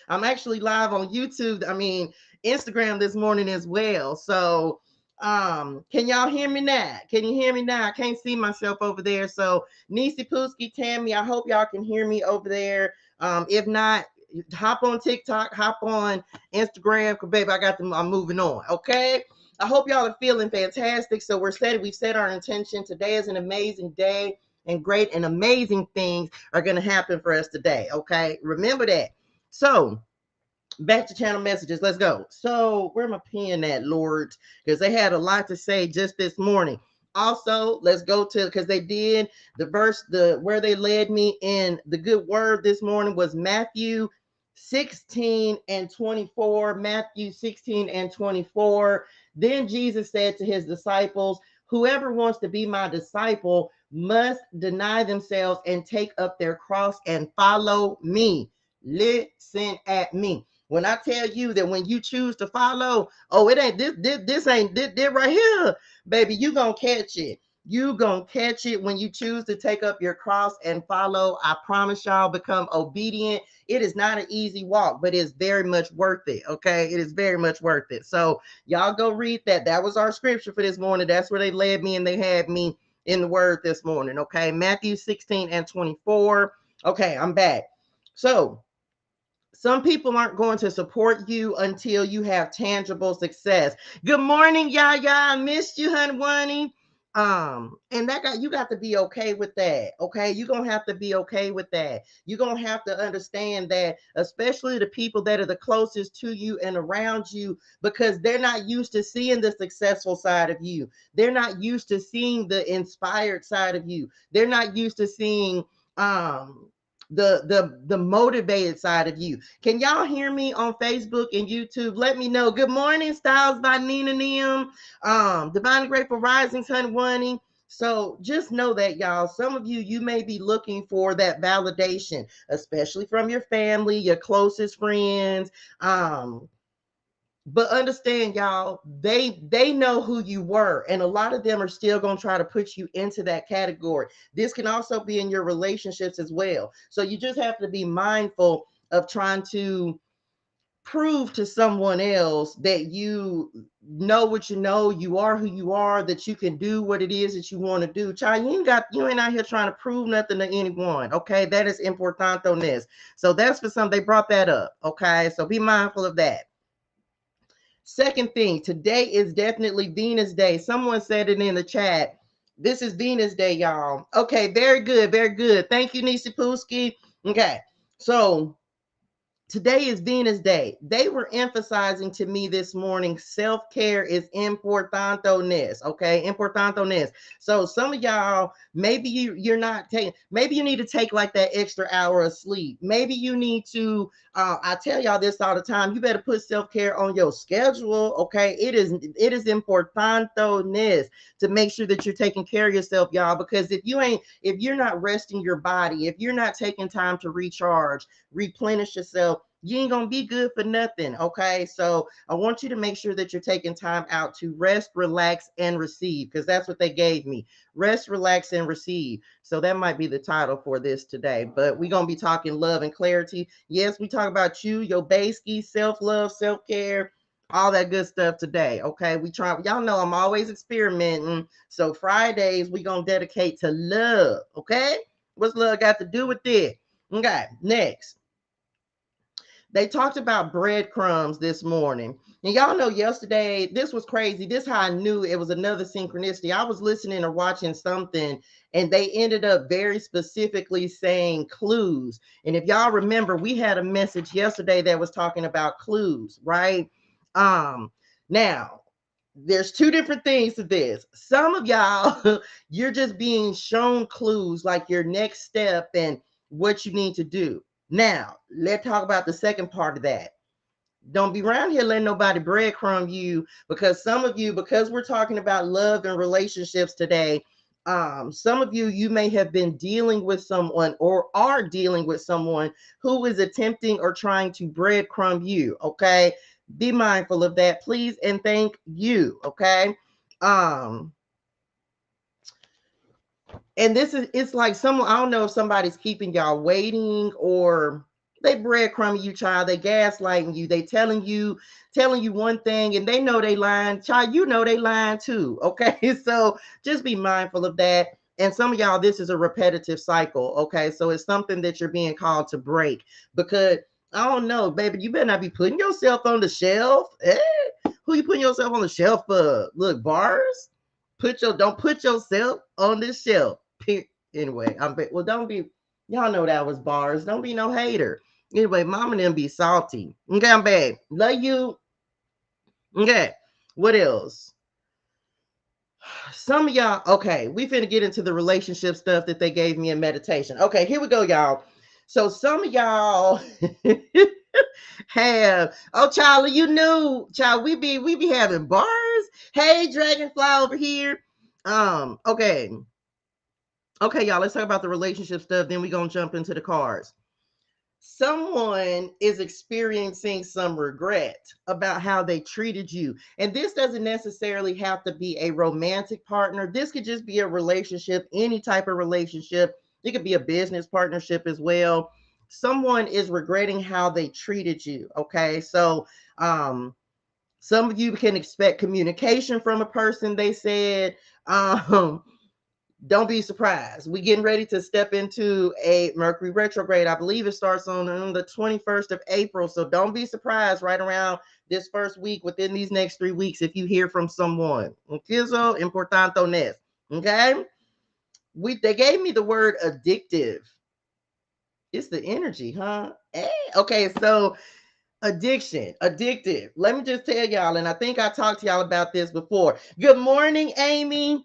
I'm actually live on YouTube. I mean, Instagram this morning as well. So, can y'all hear me now? Can you hear me now? I can't see myself over there. So, Nisi Pooski, Tammy, I hope y'all can hear me over there. If not, hop on TikTok, hop on Instagram, cause baby, I got them. I'm moving on. Okay. I hope y'all are feeling fantastic. So we've set our intention. Today is an amazing day, and great and amazing things are going to happen for us today. Okay. Remember that. So back to channel messages. Let's go. So where my pen at, Lord? Because they had a lot to say just this morning. Also, let's go to, because they did the verse, the where they led me in the good word this morning was Matthew 16 and 24. Matthew 16 and 24. Then Jesus said to his disciples, whoever wants to be my disciple must deny themselves and take up their cross and follow me. Listen at me. When I tell you that when you choose to follow, oh, it ain't this ain't this right here, baby. You gonna catch it. You gonna catch it when you choose to take up your cross and follow. I promise y'all, become obedient. It is not an easy walk, but it's very much worth it. Okay, it is very much worth it. So y'all go read that. That was our scripture for this morning. That's where they led me and they had me in the word this morning. Okay, Matthew 16 and 24. Okay, I'm back. So some people aren't going to support you until you have tangible success. Good morning, Yaya. I missed you, honey. And you got to be okay with that. Okay, you're gonna have to be okay with that. You're gonna have to understand that, especially the people that are the closest to you and around you, because they're not used to seeing the successful side of you. They're not used to seeing the inspired side of you. They're not used to seeing the motivated side of you. Can y'all hear me on Facebook and YouTube? Let me know. Good morning, Styles by Nina Nim. Divine and Grateful Risings, honey one. So just know that, y'all, some of you may be looking for that validation, especially from your family, your closest friends. But understand, y'all, they know who you were, and a lot of them are still going to try to put you into that category. This can also be in your relationships as well. So you just have to be mindful of trying to prove to someone else that you know what you are who you are, that you can do what it is that you want to do. Child, you ain't out here trying to prove nothing to anyone. Okay, that is important on this. So that's for some, they brought that up. Okay, so be mindful of that. Second thing, today is definitely Venus Day. Someone said it in the chat. This is Venus Day, y'all. Okay, very good, very good. Thank you, Nisi Pooski. Okay, so today is Venus Day. They were emphasizing to me this morning, self-care is importantoness. Okay, importantoness. So some of y'all, maybe you're not taking, maybe you need to take like that extra hour of sleep. Maybe you need to, I tell y'all this all the time, you better put self-care on your schedule. Okay, it is importantoness to make sure that you're taking care of yourself, y'all, because if you're not resting your body, if you're not taking time to recharge, replenish yourself, you ain't gonna be good for nothing. Okay, so I want you to make sure that you're taking time out to rest, relax, and receive, because that's what they gave me. Rest, relax, and receive. So that might be the title for this today, but we're gonna be talking love and clarity. Yes, we talk about you, your baseky, self-love, self-care, all that good stuff today. Okay, we try, y'all know I'm always experimenting. So Fridays we gonna dedicate to love. Okay, what's love got to do with it? Okay, next. They talked about breadcrumbs this morning. And y'all know yesterday, this was crazy. This is how I knew it was another synchronicity. I was listening or watching something, and they ended up very specifically saying clues. And if y'all remember, we had a message yesterday that was talking about clues, right? Now, there's two different things to this. Some of y'all, you're just being shown clues like your next step and what you need to do. Now, let's talk about the second part of that. Don't be around here letting nobody breadcrumb you, because some of you, because we're talking about love and relationships today, some of you may have been dealing with someone or are dealing with someone who is attempting or trying to breadcrumb you. Okay, be mindful of that, please, and thank you. Okay. And this is, it's like someone, I don't know if somebody's keeping y'all waiting, or They breadcrumbing you, child. They gaslighting you. They telling you one thing, and they know they lying. Child, you know they lying too. Okay, so just be mindful of that. And some of y'all, this is a repetitive cycle. Okay, so it's something that you're being called to break, because I don't know, baby, you better not be putting yourself on the shelf. Who you putting yourself on the shelf for? Look, bars. Don't put yourself on the shelf. Anyway, well, don't be. Y'all know that was bars. Don't be no hater. Anyway, mom and them be salty. Okay, I'm bad. Love you. Okay, what else? Some of y'all, okay, we finna get into the relationship stuff that they gave me in meditation. Okay, here we go, y'all. So some of y'all have, oh, Charlie, you knew, child, we be having bars. Hey, Dragonfly over here. Okay, y'all, let's talk about the relationship stuff. Then we gonna jump into the cards. Someone is experiencing some regret about how they treated you. And this doesn't necessarily have to be a romantic partner. This could just be a relationship, any type of relationship. It could be a business partnership as well. Someone is regretting how they treated you. Okay. So, some of you can expect communication from a person, they said. Don't be surprised. We getting ready to step into a Mercury retrograde. I believe it starts on the 21st of April. So don't be surprised right around this first week, within these next 3 weeks, if you hear from someone. Eso importante ness. Okay. They gave me the word addictive. It's the energy, huh? Okay, so addiction, addictive. Let me just tell y'all, and I think I talked to y'all about this before. Good morning, Amy.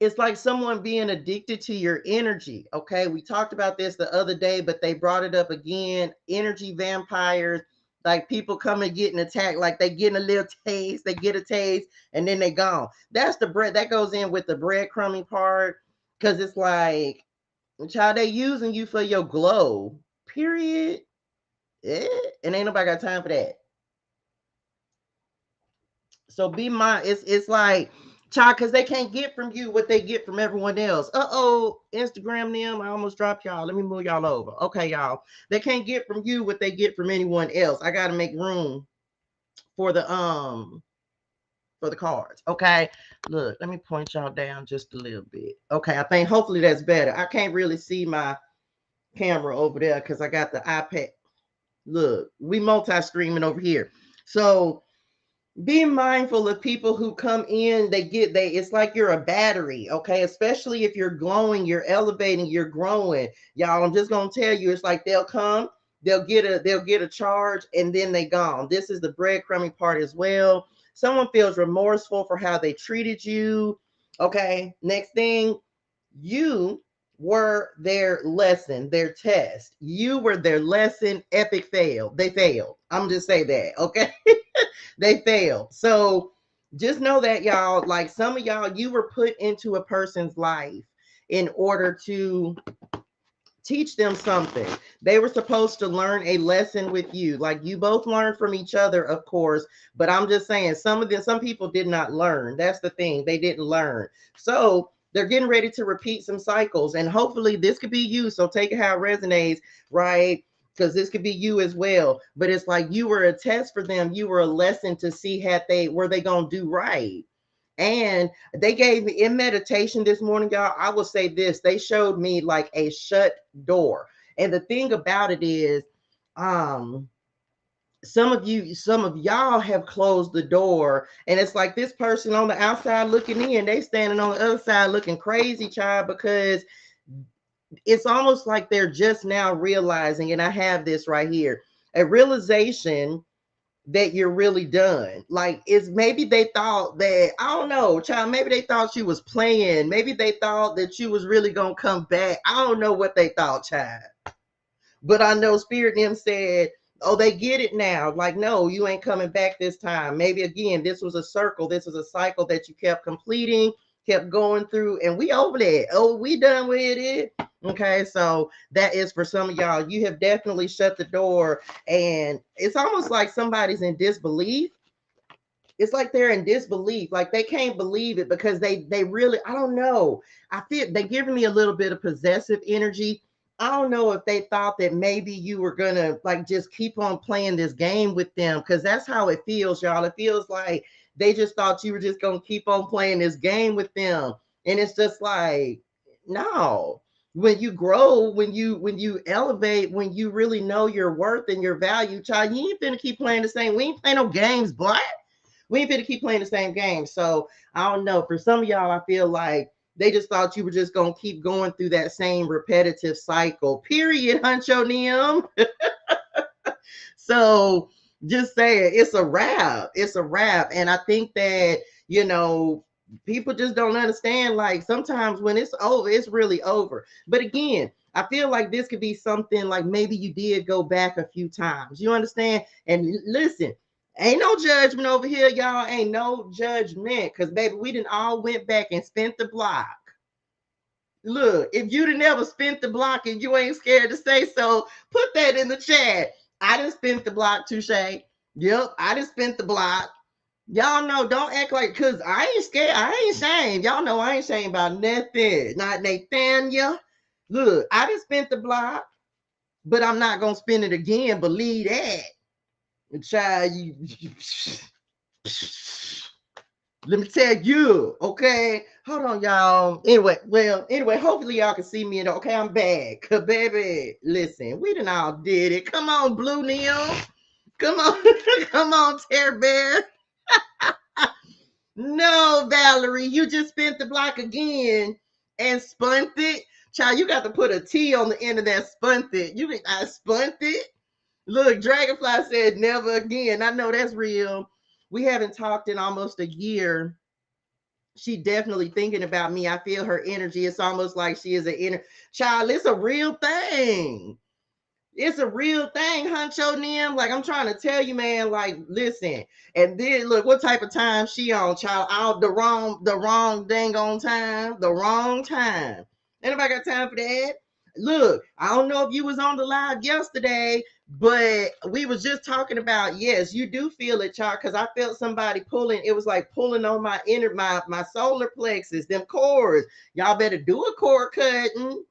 It's like someone being addicted to your energy. Okay, we talked about this the other day, but they brought it up again. Energy vampires, like people come and getting attacked, like they getting a little taste, they get a taste, and then they gone. That's the bread that goes in with the breadcrumbing part, because it's like, child, they using you for your glow. Period. And ain't nobody got time for that. So be it's like, child, because they can't get from you what they get from everyone else. Instagram them. I almost dropped y'all. Let me move y'all over. Okay, y'all. They can't get from you what they get from anyone else. I gotta make room for the cards. Okay. Look, let me point y'all down just a little bit. Okay, I think hopefully that's better. I can't really see my camera over there because I got the iPad. Look, we multi-streaming over here. So be mindful of people who come in, it's like you're a battery, okay? Especially if you're glowing, you're elevating, you're growing. Y'all, I'm just gonna tell you, it's like they'll come, they'll get a charge, and then they gone. This is the breadcrumbing part as well. Someone feels remorseful for how they treated you. Okay, next thing, you were their lesson, their test. You were their lesson. Epic fail. They failed. I'm just say that, okay? They failed. So just know that, y'all, like some of y'all, you were put into a person's life in order to teach them something. They were supposed to learn a lesson with you. Like you both learned from each other, of course, but I'm just saying some people did not learn. That's the thing. They didn't learn. So they're getting ready to repeat some cycles, and hopefully this could be you. So take it how it resonates, right? Because this could be you as well. But it's like you were a test for them. You were a lesson to see were they gonna do right. And they gave me in meditation this morning, y'all. I will say this: they showed me like a shut door. And the thing about it is, some of y'all have closed the door, and it's like this person on the outside looking in, they standing on the other side looking crazy, child, because it's almost like they're just now realizing, and I have this right here, a realization that you're really done. Like, it's maybe they thought that, I don't know, child, maybe they thought you was playing. Maybe they thought that you was really gonna come back. I don't know what they thought, child. But I know Spirit them said, oh, they get it now. Like, no, you ain't coming back this time. Maybe again, this was a circle. This was a cycle that you kept completing, kept going through, and we over that. Oh, we done with it. Okay, so that is for some of y'all. You have definitely shut the door, and it's almost like somebody's in disbelief. It's like they're in disbelief, like they can't believe it, because they really, I don't know. I feel they're giving me a little bit of possessive energy. I don't know if they thought that maybe you were gonna like just keep on playing this game with them, because that's how it feels, y'all. It feels like they just thought you were just gonna keep on playing this game with them. And it's just like, no. When you grow, when you elevate, when you really know your worth and your value, child, you ain't finna keep playing the same. We ain't playing no games, boy. We ain't finna keep playing the same game. So I don't know. For some of y'all, I feel like they just thought you were just gonna keep going through that same repetitive cycle. Period, Huncho Nim. So just saying, it's a wrap. It's a wrap. And I think that, people just don't understand. Like sometimes when it's over, it's really over. But again, I feel like this could be something like maybe you did go back a few times. You understand? And listen, ain't no judgment over here, y'all. Ain't no judgment. Because baby, we done all went back and spent the block. Look, if you done never spent the block and you ain't scared to say so, put that in the chat. I done spent the block, ToShae. Yep, I done spent the block. Y'all know, don't act like, cause I ain't scared. I ain't ashamed. Y'all know I ain't ashamed about nothing. Not Nathaniel. Look, I done spent the block, but I'm not gonna spend it again. Believe that. And child, let me tell you, okay? Hold on, y'all. Anyway, hopefully y'all can see me. Okay, I'm back. Baby, listen, we done all did it. Come on, Blue Neil. Come on, come on, Tear Bear. No, Valerie, you just spent the block again and spunt it. Child, you got to put a T on the end of that spunt it. I spunt it. Look, Dragonfly said never again. I know that's real. We haven't talked in almost a year. She definitely thinking about me. I feel her energy. It's almost like she is an inner child. It's a real thing. It's a real thing, Huncho Nim. Like I'm trying to tell you, man. Like, listen. And then look, what type of time she on, child? Out the wrong dang on time. The wrong time. Anybody got time for that? Look, I don't know if you was on the live yesterday, but we was just talking about, yes, you do feel it, child, because I felt somebody pulling. It was like pulling on my solar plexus, them cords. Y'all better do a cord cutting.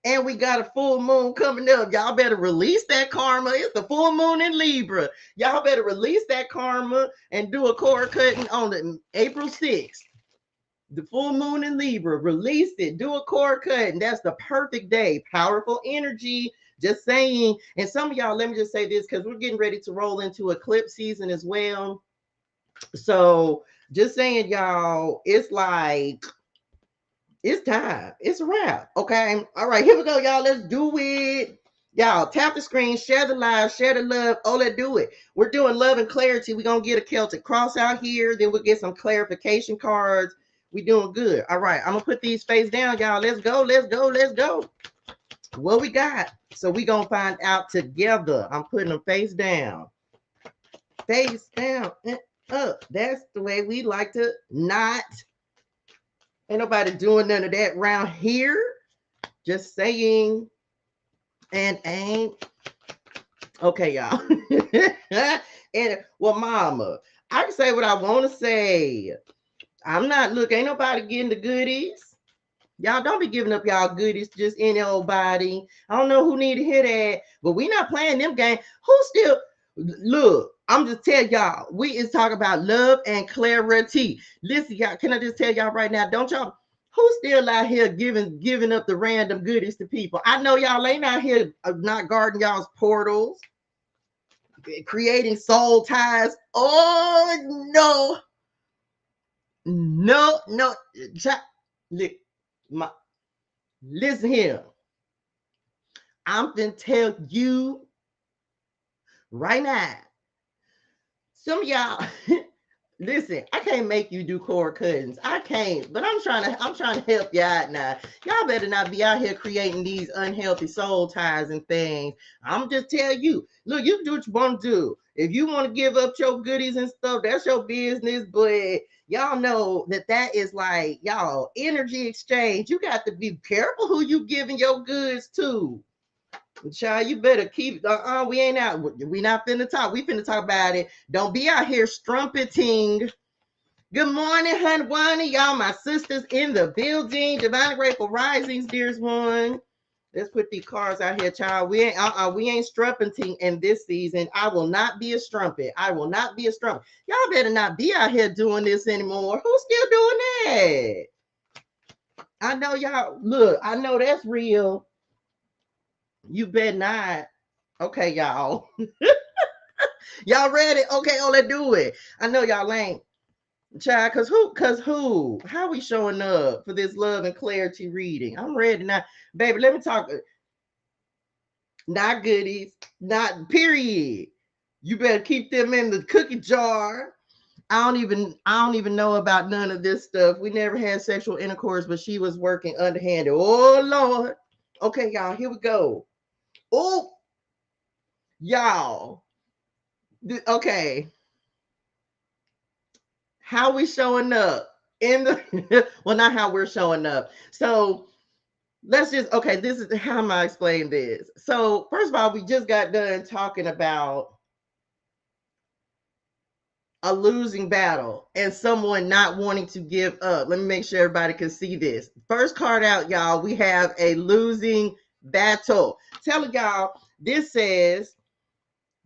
And we got a full moon coming up. Y'all better release that karma. It's the full moon in Libra. Y'all better release that karma and do a cord cutting on the April 6th. The full moon in Libra. Release it. Do a cord cutting. That's the perfect day. Powerful energy. Just saying. And some of y'all, let me just say this, because we're getting ready to roll into eclipse season as well. So just saying, y'all, it's like, it's time. It's a wrap. Okay. All right. Here we go, y'all. Let's do it. Y'all, tap the screen, share the live, share the love. Oh, let's do it. We're doing love and clarity. We're going to get a Celtic cross out here. Then we'll get some clarification cards. We doing good. All right. I'm going to put these face down, y'all. Let's go. Let's go. Let's go. What we got? So we going to find out together. I'm putting them face down. Face down and up. That's the way we like to not. Ain't nobody doing none of that around here. Just saying. And ain't. Okay, y'all. And well, mama, I can say what I want to say. I'm not, look, ain't nobody getting the goodies. Y'all don't be giving up y'all goodies to just any old body. I don't know who need to hear that, but we not playing them games. Who still, look, I'm just tell y'all, we is talking about love and clarity. Listen, y'all, can I just tell y'all right now, don't y'all, who's still out here giving up the random goodies to people? I know y'all ain't out here not guarding y'all's portals, creating soul ties. Oh, no. No. Listen here. I'm gonna tell you right now. Some of y'all, listen, I can't make you do cord cuttings. I can't, but I'm trying to help you out now. Y'all better not be out here creating these unhealthy soul ties and things. I'm just tell you, look, you do what you want to do. If you want to give up your goodies and stuff, that's your business. But y'all know that is like, y'all, energy exchange. You got to be careful who you giving your goods to. Child, you better keep, we ain't out. We not finna talk. We finna talk about it. Don't be out here strumpeting. Good morning, Hunwani. Y'all, my sisters in the building. Divine Grateful Risings, dearest one. Let's put these cards out here, child. We ain't strumping in this season. I will not be a strumpet. I will not be a strumpet. Y'all better not be out here doing this anymore. Who's still doing that? I know y'all. Look, I know that's real. You better not. Okay, y'all. Y'all ready? Okay, oh, let's do it. I know y'all ain't. Child, cause who? How we showing up for this love and clarity reading? I'm ready now. Baby, let me talk. Not goodies, not period. You better keep them in the cookie jar. I don't even know about none of this stuff. We never had sexual intercourse, but she was working underhanded. Oh Lord. Okay, y'all, here we go. Oh, y'all. Okay. How we showing up in the well, not how we're showing up. So let's just okay, this is how am I explain this. So first of all, we just got done talking about a losing battle and someone not wanting to give up. Let me make sure everybody can see this. First card out, y'all, we have a losing battle. Telling y'all, this says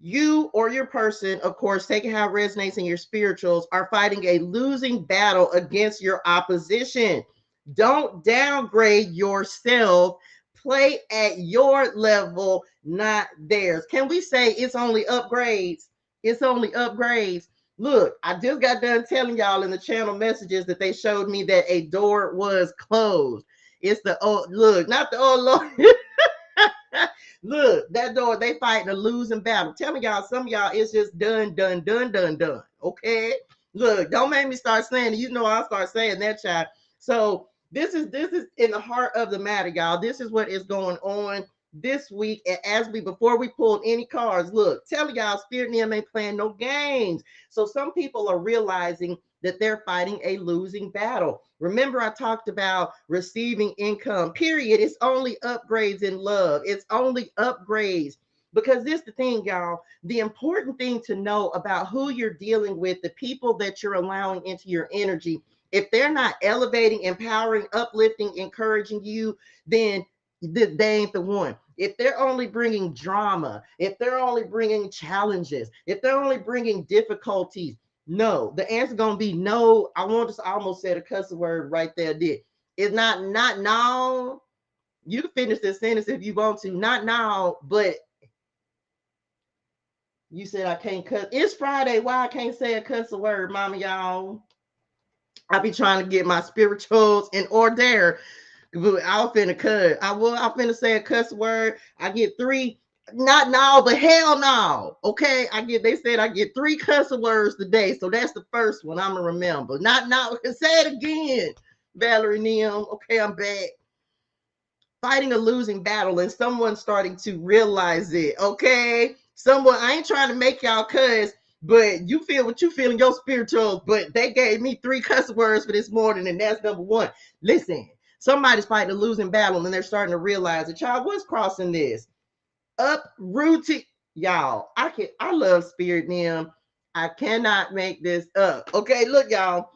you or your person, of course, taking how it resonates in your spirituals, are fighting a losing battle against your opposition. Don't downgrade yourself. Play at your level, not theirs. Can we say it's only upgrades? It's only upgrades. Look, I just got done telling y'all in the channel messages that they showed me that a door was closed. It's the old look, not the old Lord. Look, that door, they fighting a losing battle. Telling y'all, some of y'all, it's just done, done, done, done, done. Okay. Look, don't make me start saying it. You know I'll start saying that, child. So this is in the heart of the matter, y'all. This is what is going on this week. And as before we pulled any cards, look, telling y'all, Spirit and them ain't playing no games. So some people are realizing that they're fighting a losing battle. Remember, I talked about receiving income, period. It's only upgrades in love. It's only upgrades. Because this is the thing, y'all. The important thing to know about who you're dealing with, the people that you're allowing into your energy, if they're not elevating, empowering, uplifting, encouraging you, then they ain't the one. If they're only bringing drama, if they're only bringing challenges, if they're only bringing difficulties, no, the answer gonna be no. I almost said a cuss word right there. Did it's not now. You can finish this sentence if you want to. Not now, but you said I can't cuss. It's Friday. Why I can't say a cuss word, mama, y'all? I be trying to get my spirituals in order. I'll finna cut. I'm finna say a cuss word. I get 3. Not now, but hell no. Okay. They said I get 3 cuss words today. So that's the first one I'm gonna remember. Not now. Say it again, Valerie Neum. Okay, I'm back. Fighting a losing battle and someone starting to realize it. Okay. Someone, I ain't trying to make y'all cuss, but you feel what you feel in your spirituals. But they gave me 3 cuss words for this morning, and that's number 1. Listen, somebody's fighting a losing battle and they're starting to realize that, child, what's crossing this? Uprooted, y'all. I love Spirit Nim. I cannot make this up. Okay, look, y'all.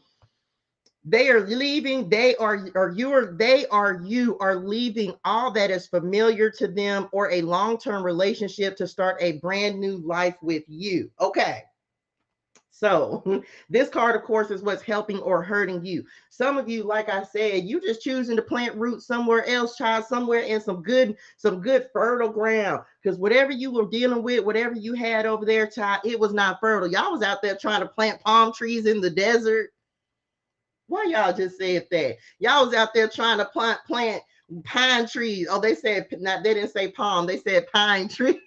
They are leaving. They are you are leaving all that is familiar to them or a long-term relationship to start a brand new life with you. Okay. So this card, of course, is what's helping or hurting you. Some of you, like I said, you just choosing to plant roots somewhere else, child, somewhere in some good fertile ground. Because whatever you were dealing with, whatever you had over there, child, it was not fertile. Y'all was out there trying to plant palm trees in the desert. Why y'all just said that? Y'all was out there trying to plant pine trees. Oh, they said not. They didn't say palm. They said pine tree.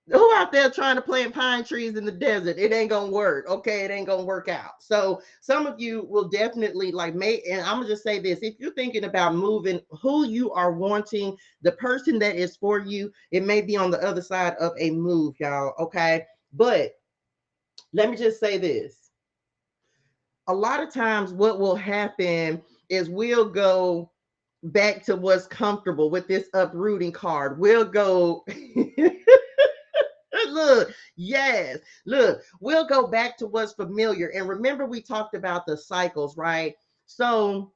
Who out there trying to plant pine trees in the desert? It ain't gonna work. Okay, it ain't gonna work out. So some of you will definitely and I'm gonna just say this: if you're thinking about moving, who you are wanting, the person that is for you, it may be on the other side of a move, y'all. Okay, but let me just say this: a lot of times, what will happen is we'll go back to what's comfortable with this uprooting card. We'll go. Look, yes, look, we'll go back to what's familiar. And remember, we talked about the cycles, right? So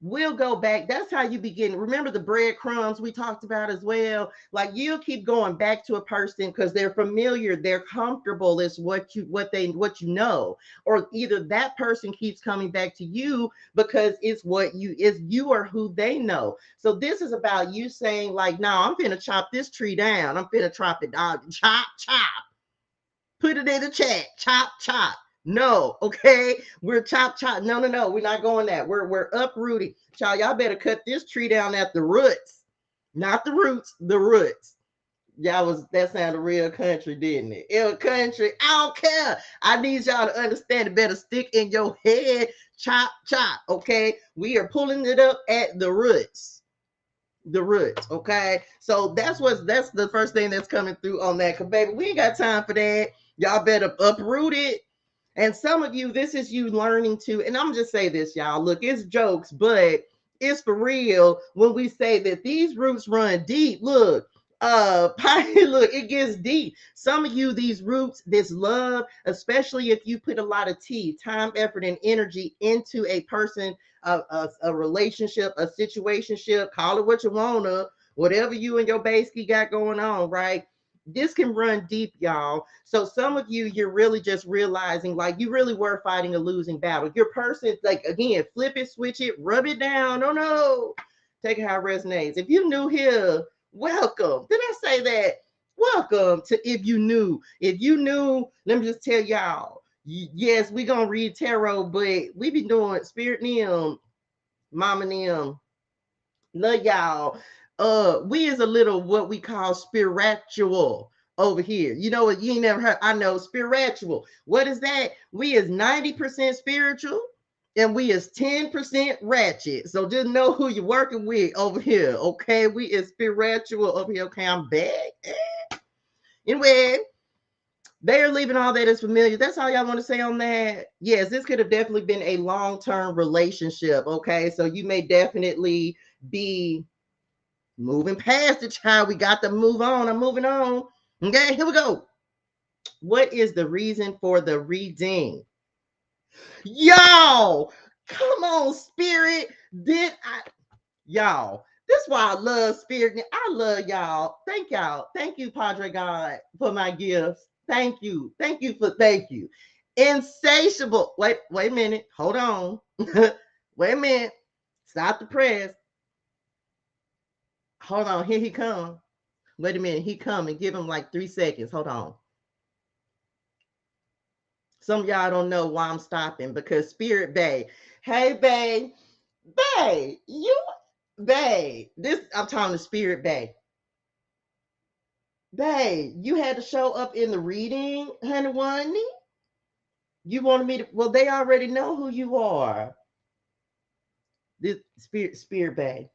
we'll go back. That's how you begin. Remember the breadcrumbs we talked about as well? Like you'll keep going back to a person because they're familiar, they're comfortable. It's what you know. Or either that person keeps coming back to you because it's you or who they know. So this is about you saying, like, no, I'm gonna chop this tree down. I'm gonna chop it down. Chop, chop. Put it in the chat. Chop, chop. No, okay. We're chop chop. No, no, no. We're not going that. We're uprooting. Child, y'all better cut this tree down at the roots. Not the roots, the roots. That sounded real country, didn't it? It was country. I don't care. I need y'all to understand it. Better stick in your head. Chop, chop. Okay. We are pulling it up at the roots. The roots, okay? So that's the first thing that's coming through on that. Cause baby, we ain't got time for that. Y'all better uproot it. And some of you, this is you learning to, and I'm just say this, y'all. Look, it's jokes, but it's for real when we say that these roots run deep. Look, look, it gets deep. Some of you, these roots, this love, especially if you put a lot of time, effort, and energy into a person, a relationship, a situationship, call it what you wanna, whatever you and your bestie got going on, right? This can run deep, y'all. So some of you, you're really just realizing like you really were fighting a losing battle. Your person, like again, flip it, switch it, rub it down. Oh no, take it how it resonates. If you new here, welcome. Did I say that? Welcome to If You Knew. If you knew, let me just tell y'all. Yes, we gonna read tarot, but we be doing spirit them, mama them. Love y'all. We is a little what we call spiritual over here. You know what? You ain't never heard. I know spiritual. What is that? We is 90% spiritual and we is 10% ratchet. So just know who you're working with over here. Okay, we is spiritual over here. Okay, I'm back. Anyway, they are leaving all that is familiar. That's all y'all want to say on that. Yes, this could have definitely been a long-term relationship. Okay, so you may definitely be moving past the child. We got to move on. I'm moving on. Okay, here we go. What is the reason for the reading? Y'all, come on, spirit. Y'all, this is why I love spirit. I love y'all. Thank y'all. Thank you, Padre God, for my gifts. Thank you. Thank you. Insatiable. Wait a minute. Hold on. Wait a minute. Stop the press. Hold on. Here he come. Wait a minute. He come and give him like 3 seconds. Hold on. Some of y'all don't know why I'm stopping because Spirit Bay. Hey, Bay. Bay. Bay. This, I'm talking to Spirit Bay. Bay, you had to show up in the reading, honey one. You wanted me to, well, they already know who you are. This Spirit Bay.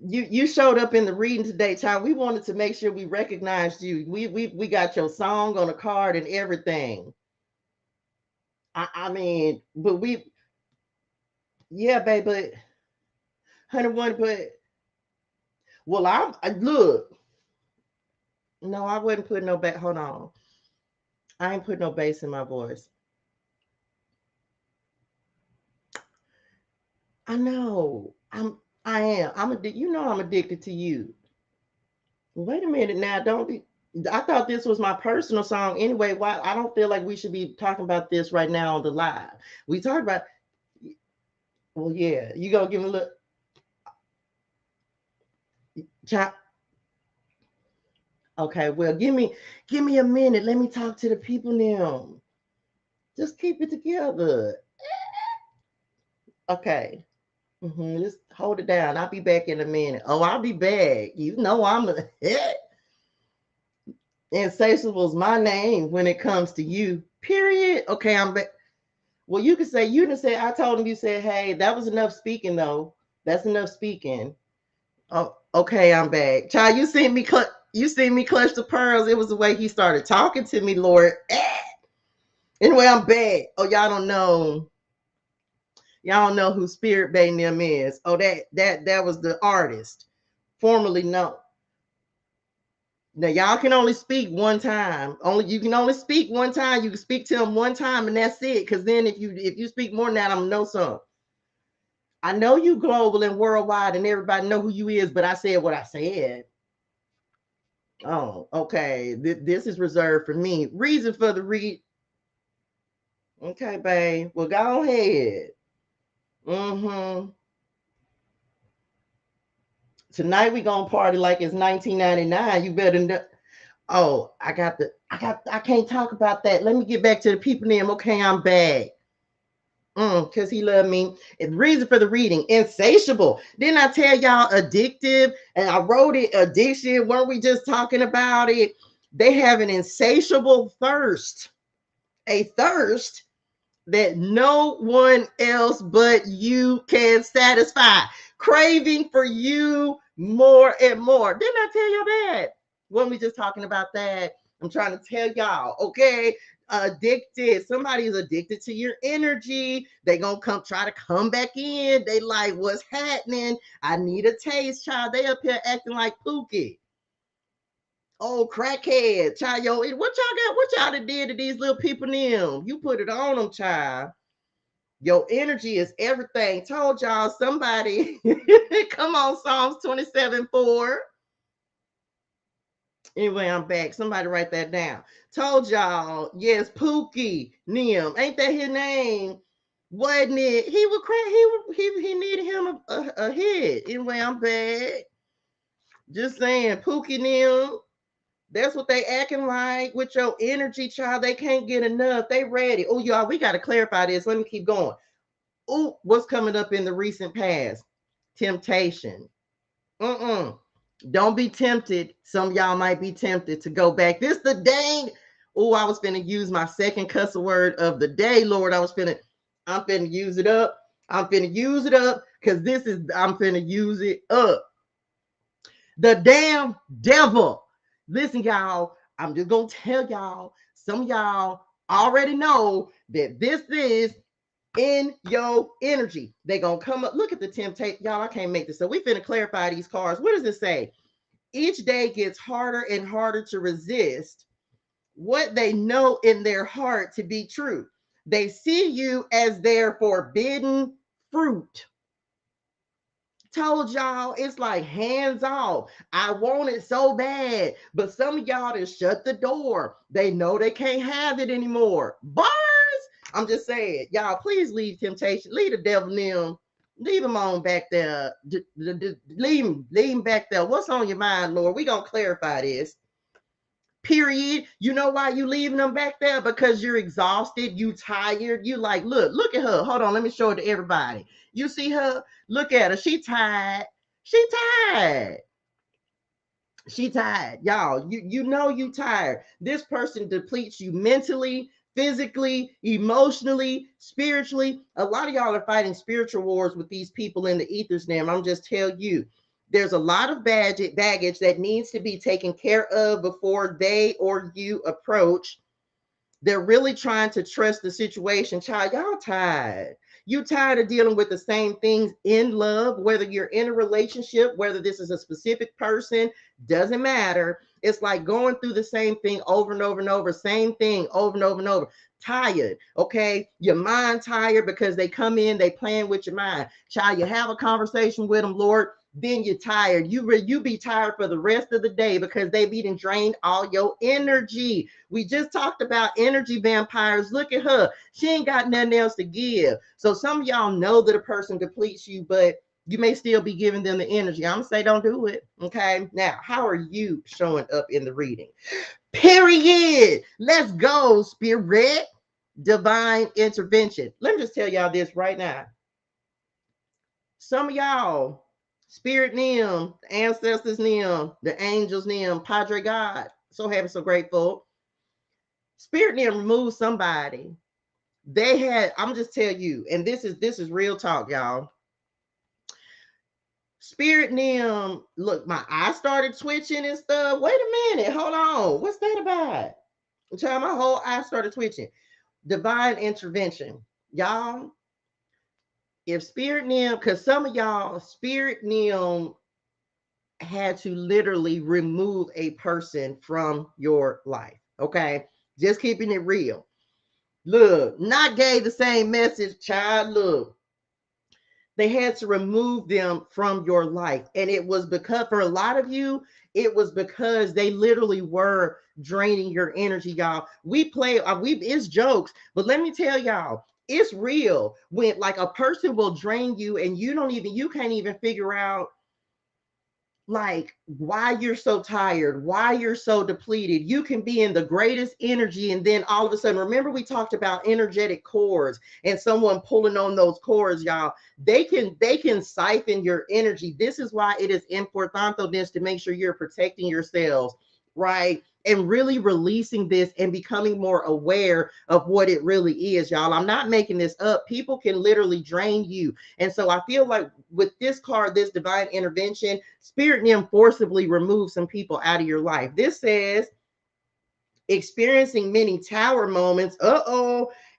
You showed up in the reading today, child. We wanted to make sure we recognized you. We got your song on a card and everything. I mean, but yeah, babe, but honey one, but well, I look. No, I wouldn't put no bass. Hold on. I ain't put no bass in my voice. I know. I am. I'm addicted to you. Wait a minute now. Don't be. I thought this was my personal song anyway. Why? I don't feel like we should be talking about this right now on the live. We talked about. Well, yeah. You gonna give me a look. Okay. Well, give me a minute. Let me talk to the people now. Just keep it together. Okay. Just hold it down. I'll be back in a minute. Oh, I'll be back. You know I'm a Insatiable's my name when it comes to you. Period. Okay, I'm back. Well, you didn't say, I told him, you said, hey, that was enough speaking though. That's enough speaking. Oh, okay, I'm back. Child, you seen me clutch the pearls. It was the way he started talking to me, Lord. Anyway, I'm back. Oh, y'all don't know. Y'all don't know who Spirit Bay them is. Oh, that was the artist, formerly known. Now y'all can only speak one time. You can only speak one time. You can speak to them one time, and that's it. Because then if you speak more than that, I'm gonna know something. I know you global and worldwide and everybody know who you is, but I said what I said. Oh, okay. This is reserved for me. Reason for the read. Okay, babe. Well, go ahead. Mm-hmm. Tonight we gonna party like it's 1999. You better know. Oh, I can't talk about that. Let me get back to the people name. Okay, I'm back. Because he loved me. And the reason for the reading, insatiable. Didn't I tell y'all addictive? And I wrote it, addiction. Weren't we just talking about it? They have an insatiable thirst, a thirst that no one else but you can satisfy. Craving for you more and more. Didn't I tell you that? When we just talking about that, I'm trying to tell y'all, okay? Addicted. Somebody is addicted to your energy. They gonna try to come back in. They like, what's happening? I need a taste, child. They up here acting like Pookie. Oh, crackhead, child. Yo, what y'all got? What y'all done did to these little people them? You put it on them, child. Your energy is everything. Told y'all somebody. Come on, Psalms 27:4. Anyway, I'm back. Somebody write that down. Told y'all, yes, Pookie Nim. Ain't that his name? Wasn't it? He would crack. He needed him a hit. Anyway, I'm back. Just saying, Pookie Nim. That's what they acting like with your energy, child. They can't get enough. They ready. Oh, y'all, we got to clarify this. Let me keep going. Oh, what's coming up in the recent past? Temptation. Don't be tempted. Some of y'all might be tempted to go back. This the dang. Oh, I was finna use my second cuss word of the day, Lord. I'm finna use it up. I'm finna use it up because I'm finna use it up. The damn devil. Listen, y'all, I'm just gonna tell y'all, some of y'all already know that this is in your energy. They gonna come up. Look at the temptation. Y'all, I can't make this. So we finna clarify these cards. What does it say? Each day gets harder and harder to resist what they know in their heart to be true. They see you as their forbidden fruit. Told y'all it's like hands off. I want it so bad, but some of y'all just shut the door. They know they can't have it anymore. Bars. I'm just saying, y'all, please leave temptation. Leave the devil them. Leave him on back there. Leave him back there. What's on your mind, Lord? We gonna clarify this. Period. You know why you leaving them back there? Because you're exhausted, you tired. You like, look at her. Hold on, let me show it to everybody. You see her? Look at her. She tired. She tired. She tired. Y'all, you know you tired. This person depletes you mentally, physically, emotionally, spiritually. A lot of y'all are fighting spiritual wars with these people in the ethers now. I'm just tell you, there's a lot of baggage that needs to be taken care of before they or you approach. They're really trying to trust the situation. Child, y'all tired. You tired of dealing with the same things in love, whether you're in a relationship, whether this is a specific person, doesn't matter. It's like going through the same thing over and over and over, same thing over and over and over. Tired, okay? Your mind tired because they come in, they playing with your mind. Child, you have a conversation with them, Lord, then you're tired. You be tired for the rest of the day because they've even drained all your energy. We just talked about energy vampires. Look at her. She ain't got nothing else to give. So some of y'all know that a person depletes you, but you may still be giving them the energy. I'm gonna say don't do it. Okay. Now, how are you showing up in the reading? Period. Let's go, spirit. Divine intervention. Let me just tell y'all this right now. Some of y'all, spirit Nim, the ancestors Nim, the angels Nim, Padre God, so happy, so grateful. Spirit Nim removed somebody. They had, I'm just tell you, and this is real talk, y'all. Spirit Nim, look, my eye started twitching and stuff. Wait a minute, hold on. What's that about? Child, my whole eye started twitching. Divine intervention. Y'all, if Spirit Nim, because some of y'all, Spirit Nim had to literally remove a person from your life. Okay. Just keeping it real. Look, not gave the same message, child. Look, They had to remove them from your life. And it was because, for a lot of you, it was because they literally were draining your energy, y'all. We play, it's jokes, but let me tell y'all, it's real when like a person will drain you and you can't even figure out like why you're so tired, why you're so depleted. You can be in the greatest energy, and then all of a sudden, remember we talked about energetic cords and someone pulling on those cords, y'all. They can siphon your energy. This is why it is importante to make sure you're protecting yourselves, right? And really releasing this and becoming more aware of what it really is, y'all. I'm not making this up. People can literally drain you. And so I feel like with this card, this divine intervention, Spirit Nim forcibly removes some people out of your life. This says experiencing many tower moments,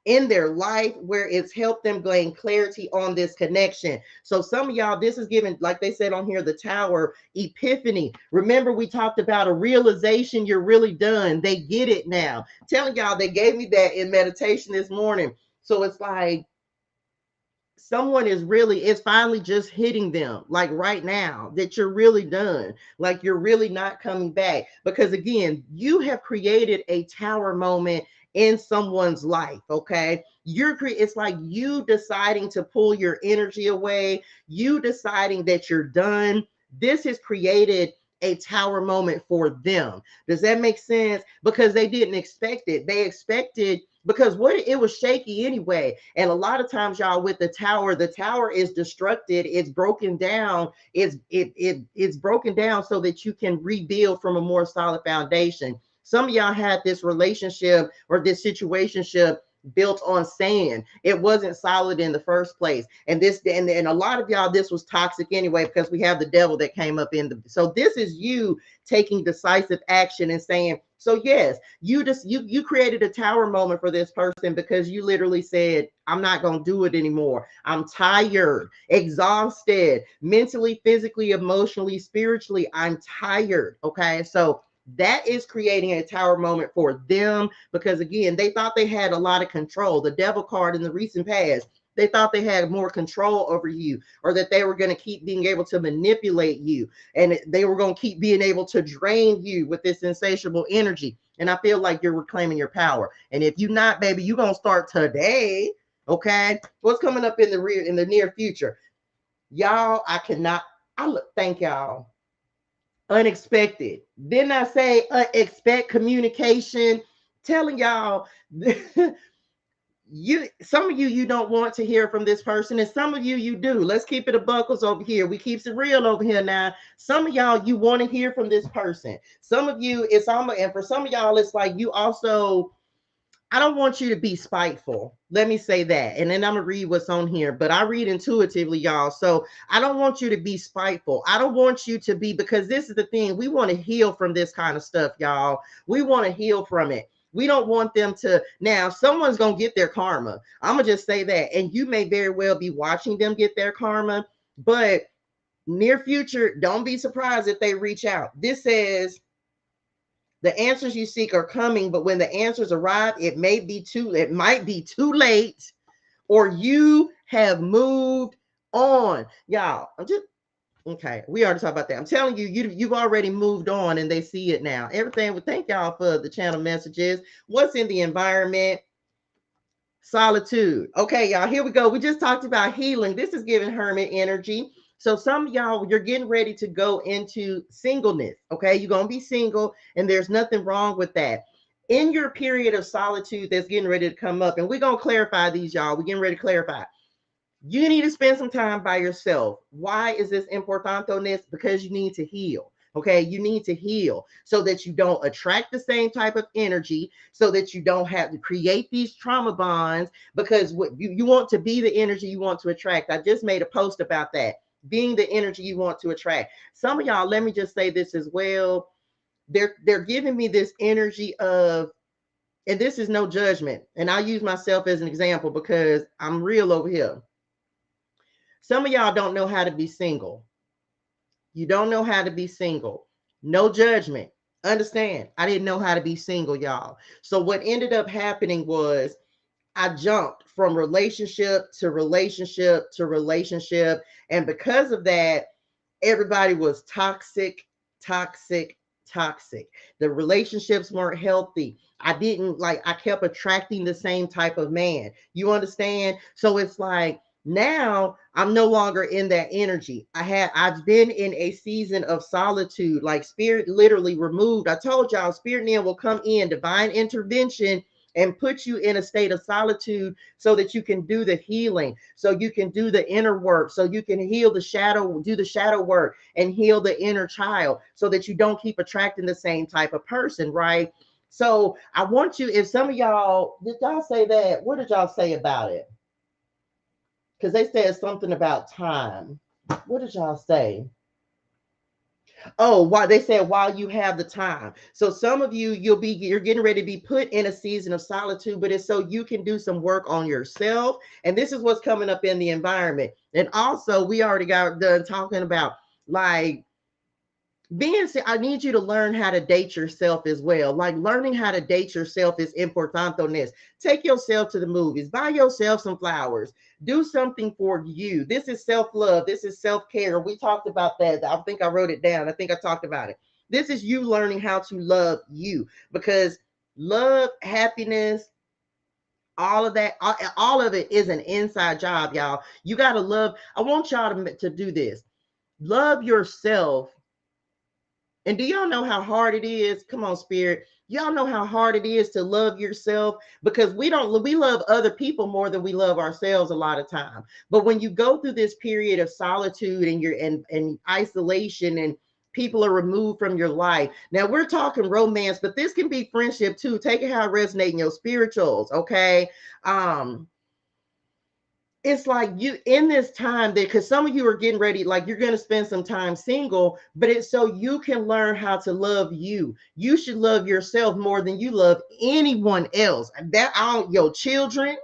in their life where it's helped them gain clarity on this connection. So some of y'all, this is given, like they said on here, the tower epiphany. Remember, we talked about a realization, you're really done. They get it now. Telling y'all, they gave me that in meditation this morning. So it's like, someone is really, it's finally just hitting them like right now that you're really done, like you're really not coming back, because again, you have created a tower moment in someone's life. Okay, it's like you deciding to pull your energy away, you deciding that you're done. This has created a tower moment for them. Does that make sense? Because they didn't expect it. They expected, because what, it was shaky anyway. And a lot of times, y'all, with the tower is destructed, it's broken down, it's broken down so that you can rebuild from a more solid foundation. Some of y'all had this relationship or this situationship built on sand. It wasn't solid in the first place. And a lot of y'all, this was toxic anyway, because we have the devil that came up in the, so this is you taking decisive action and saying, so yes, you created a tower moment for this person because you literally said, I'm not going to do it anymore. I'm tired, exhausted, mentally, physically, emotionally, spiritually. I'm tired. Okay. So that is creating a tower moment for them, because again, they thought they had a lot of control. The devil card in the recent past, they thought they had more control over you, or that they were going to keep being able to manipulate you, and they were going to keep being able to drain you with this insatiable energy. And I feel like you're reclaiming your power. And if you're not, baby, you're going to start today. Okay. What's coming up in the near future? Y'all, thank y'all. Unexpected. Didn't I say expect communication? Telling y'all, some of you don't want to hear from this person, and some of you do. Let's keep it a buckles over here. We keeps it real over here now. Some of y'all, you want to hear from this person. Some of you, it's almost, and for some of y'all, it's like you also, I don't want you to be spiteful. Let me say that. And then I'm going to read what's on here, but I read intuitively, y'all. So I don't want you to be spiteful. I don't want you to be, because this is the thing. We want to heal from this kind of stuff, y'all. We want to heal from it. We don't want them to, now someone's going to get their karma. I'm going to just say that. And you may very well be watching them get their karma, but near future, don't be surprised if they reach out. This says, the answers you seek are coming, but when the answers arrive, it might be too late, or you have moved on. Y'all, I'm just okay. We already talked about that. I'm telling you, you've already moved on, and they see it now. Everything. Well, thank y'all for the channel messages. What's in the environment? Solitude. Okay, y'all, here we go. We just talked about healing. This is giving hermit energy. So some of y'all, you're getting ready to go into singleness. Okay, you're going to be single, and there's nothing wrong with that. In your period of solitude that's getting ready to come up, and we're going to clarify these, y'all. We're getting ready to clarify. You need to spend some time by yourself. Why is this importante? Because you need to heal. Okay, you need to heal so that you don't attract the same type of energy, so that you don't have to create these trauma bonds, because what you want to be the energy you want to attract. I just made a post about that, being the energy you want to attract. Some of y'all, let me just say this as well. They're giving me this energy of, and this is no judgment, and I'll use myself as an example because I'm real over here. Some of y'all don't know how to be single. You don't know how to be single. No judgment. Understand, I didn't know how to be single, y'all. So what ended up happening was I jumped from relationship to relationship to relationship. And because of that, everybody was toxic, toxic, toxic. The relationships weren't healthy. I didn't like, I kept attracting the same type of man. You understand? So it's like, now I'm no longer in that energy. I've been in a season of solitude, like spirit literally removed. I told y'all, spirit man will come in, divine intervention, and put you in a state of solitude so that you can do the healing, so you can do the inner work, so you can heal the shadow, do the shadow work and heal the inner child so that you don't keep attracting the same type of person, right? So I want you, if some of y'all, did y'all say that? What did y'all say about it? Because they said something about time. What did y'all say? Oh, why they said while you have the time. So some of you, you're getting ready to be put in a season of solitude, but it's so you can do some work on yourself. And this is what's coming up in the environment. And also, we already got done talking about like I need you to learn how to date yourself as well. Like learning how to date yourself is important on this. Take yourself to the movies, buy yourself some flowers, do something for you. This is self-love. This is self-care. We talked about that. I think I wrote it down. I think I talked about it. This is you learning how to love you, because love, happiness, all of that, all of it is an inside job, y'all. You got to love. I want y'all to do this. Love yourself. And do y'all know how hard it is? Come on, spirit. Y'all know how hard it is to love yourself, because we love other people more than we love ourselves a lot of time. But when you go through this period of solitude and you're in isolation and people are removed from your life. Now we're talking romance, but this can be friendship too. Take it how it resonates in your spirituals, okay? It's like you in this time that, because some of you are getting ready, like you're going to spend some time single, but it's so you can learn how to love you. You should love yourself more than you love anyone else. That all your children.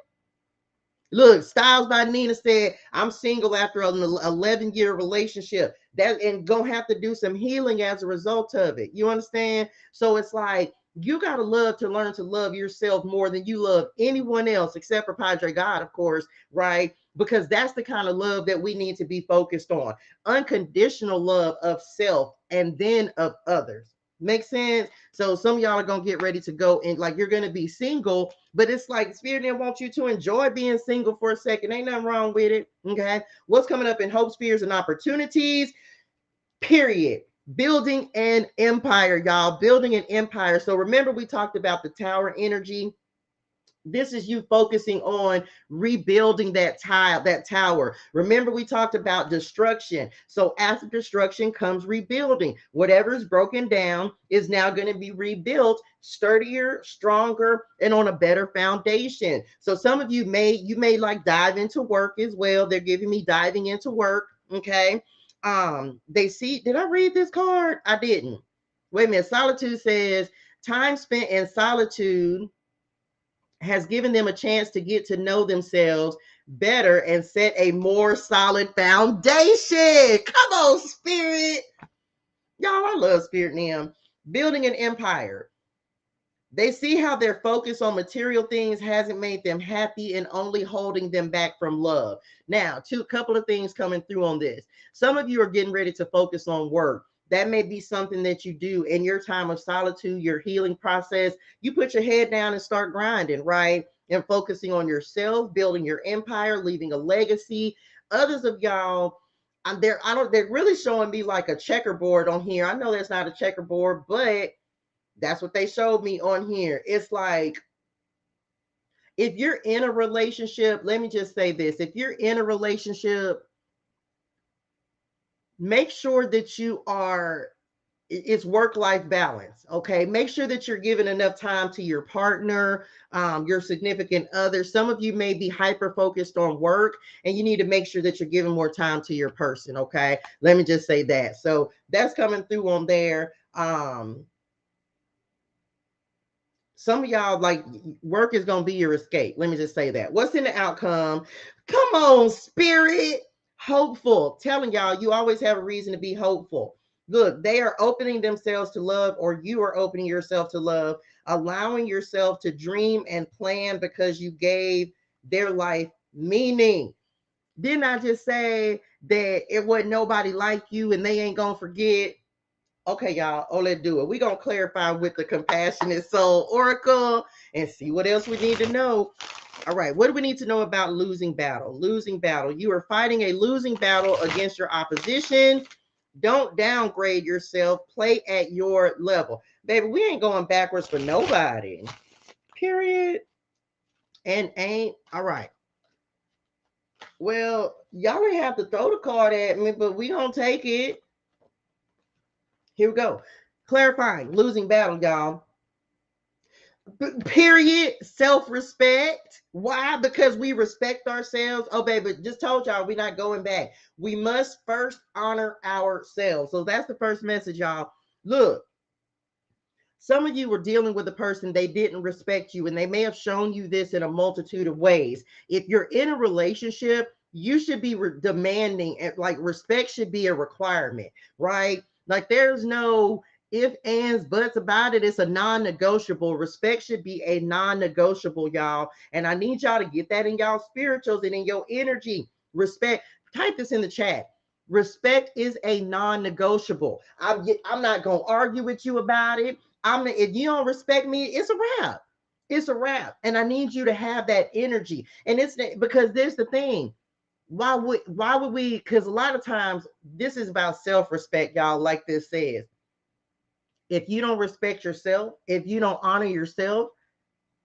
Look, Styles by Nina said, I'm single after an 11-year relationship. That and gonna have to do some healing as a result of it. You understand? So it's like you gotta learn to love yourself more than you love anyone else, except for Padre God, of course, right? Because that's the kind of love that we need to be focused on. Unconditional love of self and then of others. Make sense? So some of y'all are gonna get ready to go and like you're gonna be single, but it's like Spirit didn't want you to enjoy being single for a second. Ain't nothing wrong with it. Okay. What's coming up in hopes, fears, and opportunities? Period. Building an empire, y'all. Building an empire. So remember, we talked about the tower energy. This is you focusing on rebuilding that tower. Remember, we talked about destruction. So after destruction comes rebuilding. Whatever is broken down is now going to be rebuilt sturdier, stronger, and on a better foundation. So some of you may like dive into work as well. They're giving me diving into work. Okay. They see, did I read this card? I didn't. Wait a minute. Solitude says time spent in solitude has given them a chance to get to know themselves better and set a more solid foundation. Come on, spirit. Y'all, I love spirit now. Building an empire. They see how their focus on material things hasn't made them happy and only holding them back from love. Now, couple of things coming through on this. Some of you are getting ready to focus on work. That may be something that you do in your time of solitude, your healing process. You put your head down and start grinding, right? And focusing on yourself, building your empire, leaving a legacy. Others of y'all, they're really showing me like a checkerboard on here. I know that's not a checkerboard, but that's what they showed me on here. It's like, if you're in a relationship, let me just say this. If you're in a relationship, make sure that it's work-life balance. Okay. Make sure that you're giving enough time to your partner, your significant other. Some of you may be hyper focused on work and you need to make sure that you're giving more time to your person. Okay. Let me just say that. So that's coming through on there. Some of y'all, like, work is going to be your escape. Let me just say that. What's in the outcome? Come on, spirit. Hopeful. Telling y'all, you always have a reason to be hopeful. Look, they are opening themselves to love, or you are opening yourself to love, allowing yourself to dream and plan because you gave their life meaning. Didn't I just say that it wasn't nobody like you and they ain't gonna forget? Okay, y'all. Oh, let's do it. We're gonna clarify with the compassionate soul oracle and see what else we need to know. All right, what do we need to know about losing battle? Losing battle. You are fighting a losing battle against your opposition. Don't downgrade yourself. Play at your level. Baby, we ain't going backwards for nobody. Period. And ain't. All right. Well, y'all ain't have to throw the card at me, but we gonna take it. Here we go. Clarifying. Losing battle, y'all. Period. Self-respect. Why? Because we respect ourselves. Oh, baby, just told y'all we're not going back. We must first honor ourselves. So that's the first message, y'all. Look, some of you were dealing with a person, they didn't respect you, and they may have shown you this in a multitude of ways. If you're in a relationship, you should be demanding, like respect should be a requirement, right? Like there's no if, ands, buts about it. It's a non-negotiable. Respect should be a non-negotiable, y'all. And I need y'all to get that in y'all spirituals and in your energy. Respect. Type this in the chat. Respect is a non-negotiable. I'm not gonna argue with you about it. If you don't respect me, it's a wrap. It's a wrap. And I need you to have that energy. And it's because there's the thing. Why would we? Because a lot of times this is about self-respect, y'all, like this says. If you don't respect yourself, if you don't honor yourself,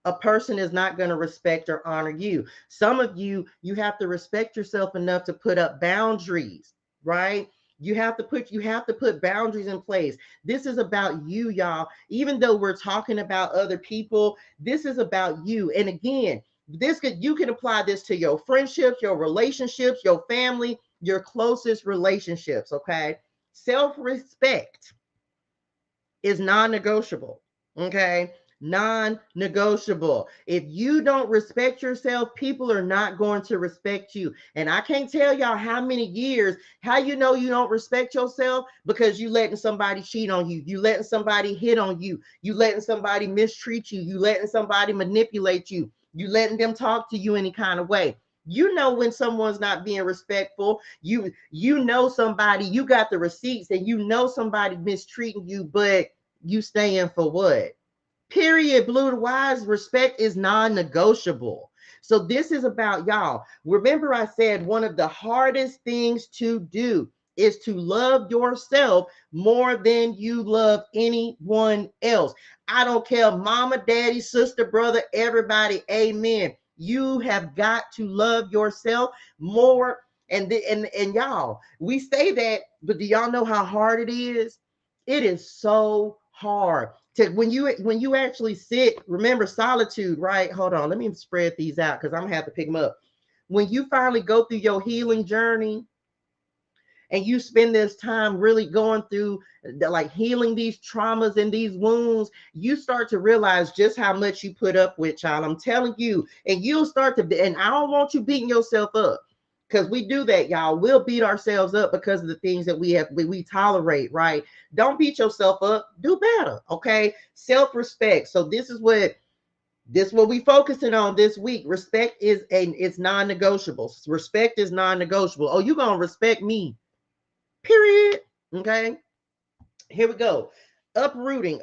a person is not going to respect or honor you. Some of you, you have to respect yourself enough to put up boundaries, right? You have to put boundaries in place. This is about you, y'all. Even though we're talking about other people, this is about you. And again, you can apply this to your friendships, your relationships, your family, your closest relationships, okay? Self-respect is non-negotiable, okay? Non-negotiable. If you don't respect yourself, people are not going to respect you. And I can't tell y'all how many years, how you know you don't respect yourself, because you letting somebody cheat on you, you letting somebody hit on you, you letting somebody mistreat you, you letting somebody manipulate you, you letting them talk to you any kind of way. You know when someone's not being respectful. You know somebody, you got the receipts, and you know somebody mistreating you, but you staying for what? Period. Blue to wise, respect is non-negotiable. So this is about y'all. Remember, I said one of the hardest things to do is to love yourself more than you love anyone else. I don't care, mama, daddy, sister, brother, everybody. Amen. You have got to love yourself more. And y'all, we say that, but do y'all know how hard it is? It is so hard to when you actually sit. Remember solitude, right? Hold on, let me spread these out because I'm gonna have to pick them up. When you finally go through your healing journey and you spend this time really going through like healing these traumas and these wounds, you start to realize just how much you put up with, child. I'm telling you. And you'll start to, and I don't want you beating yourself up, because we do that, y'all. We'll beat ourselves up because of the things that we tolerate, right? Don't beat yourself up. Do better, okay? Self-respect. So this is what we focusing on this week. Respect it's non-negotiable. Respect is non-negotiable. Oh, you gonna respect me? Period. Okay. Here we go. Uprooting.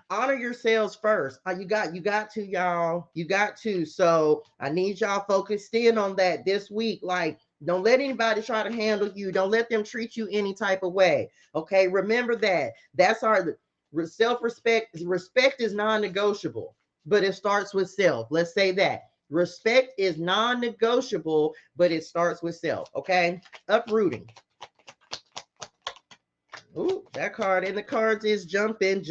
Honor yourselves first. You got to, y'all. You got to. So I need y'all focused in on that this week. Like, don't let anybody try to handle you. Don't let them treat you any type of way. Okay. Remember that. That's our self-respect. Respect is non-negotiable, but it starts with self. Let's say that. Respect is non-negotiable, but it starts with self. Okay. Uprooting. Ooh, that card in the cards is jumping.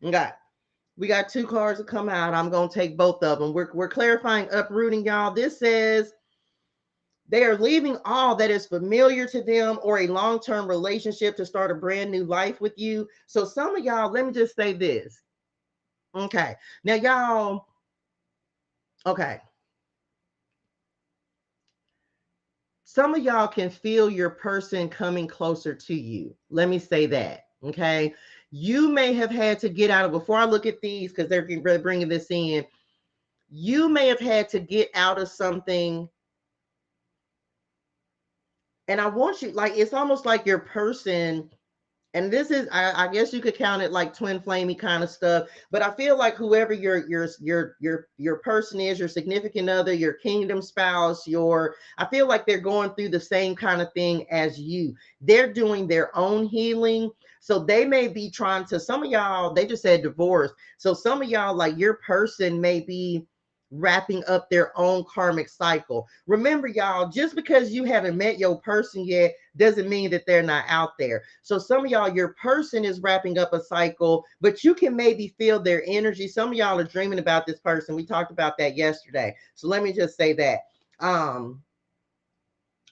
We got two cards to come out. I'm gonna take both of them. We're clarifying uprooting, y'all. This says they are leaving all that is familiar to them or a long-term relationship to start a brand new life with you. So some of y'all, let me just say this. Okay. Now, y'all, okay. some of y'all can feel your person coming closer to you. Let me say that. Okay. You may have had to get out of, before I look at these, because they're really bringing this in, you may have had to get out of something. And I want you, like, it's almost like your person, and this is, I guess you could count it like twin flamey kind of stuff, but I feel like whoever your person is, your significant other, your kingdom spouse, I feel like they're going through the same kind of thing as you. They're doing their own healing. So they may be trying to, some of y'all, they just said divorce. So some of y'all, like your person may be wrapping up their own karmic cycle. Remember, y'all, just because you haven't met your person yet doesn't mean that they're not out there. So some of y'all, your person is wrapping up a cycle, but you can maybe feel their energy. Some of y'all are dreaming about this person. We talked about that yesterday. So let me just say that.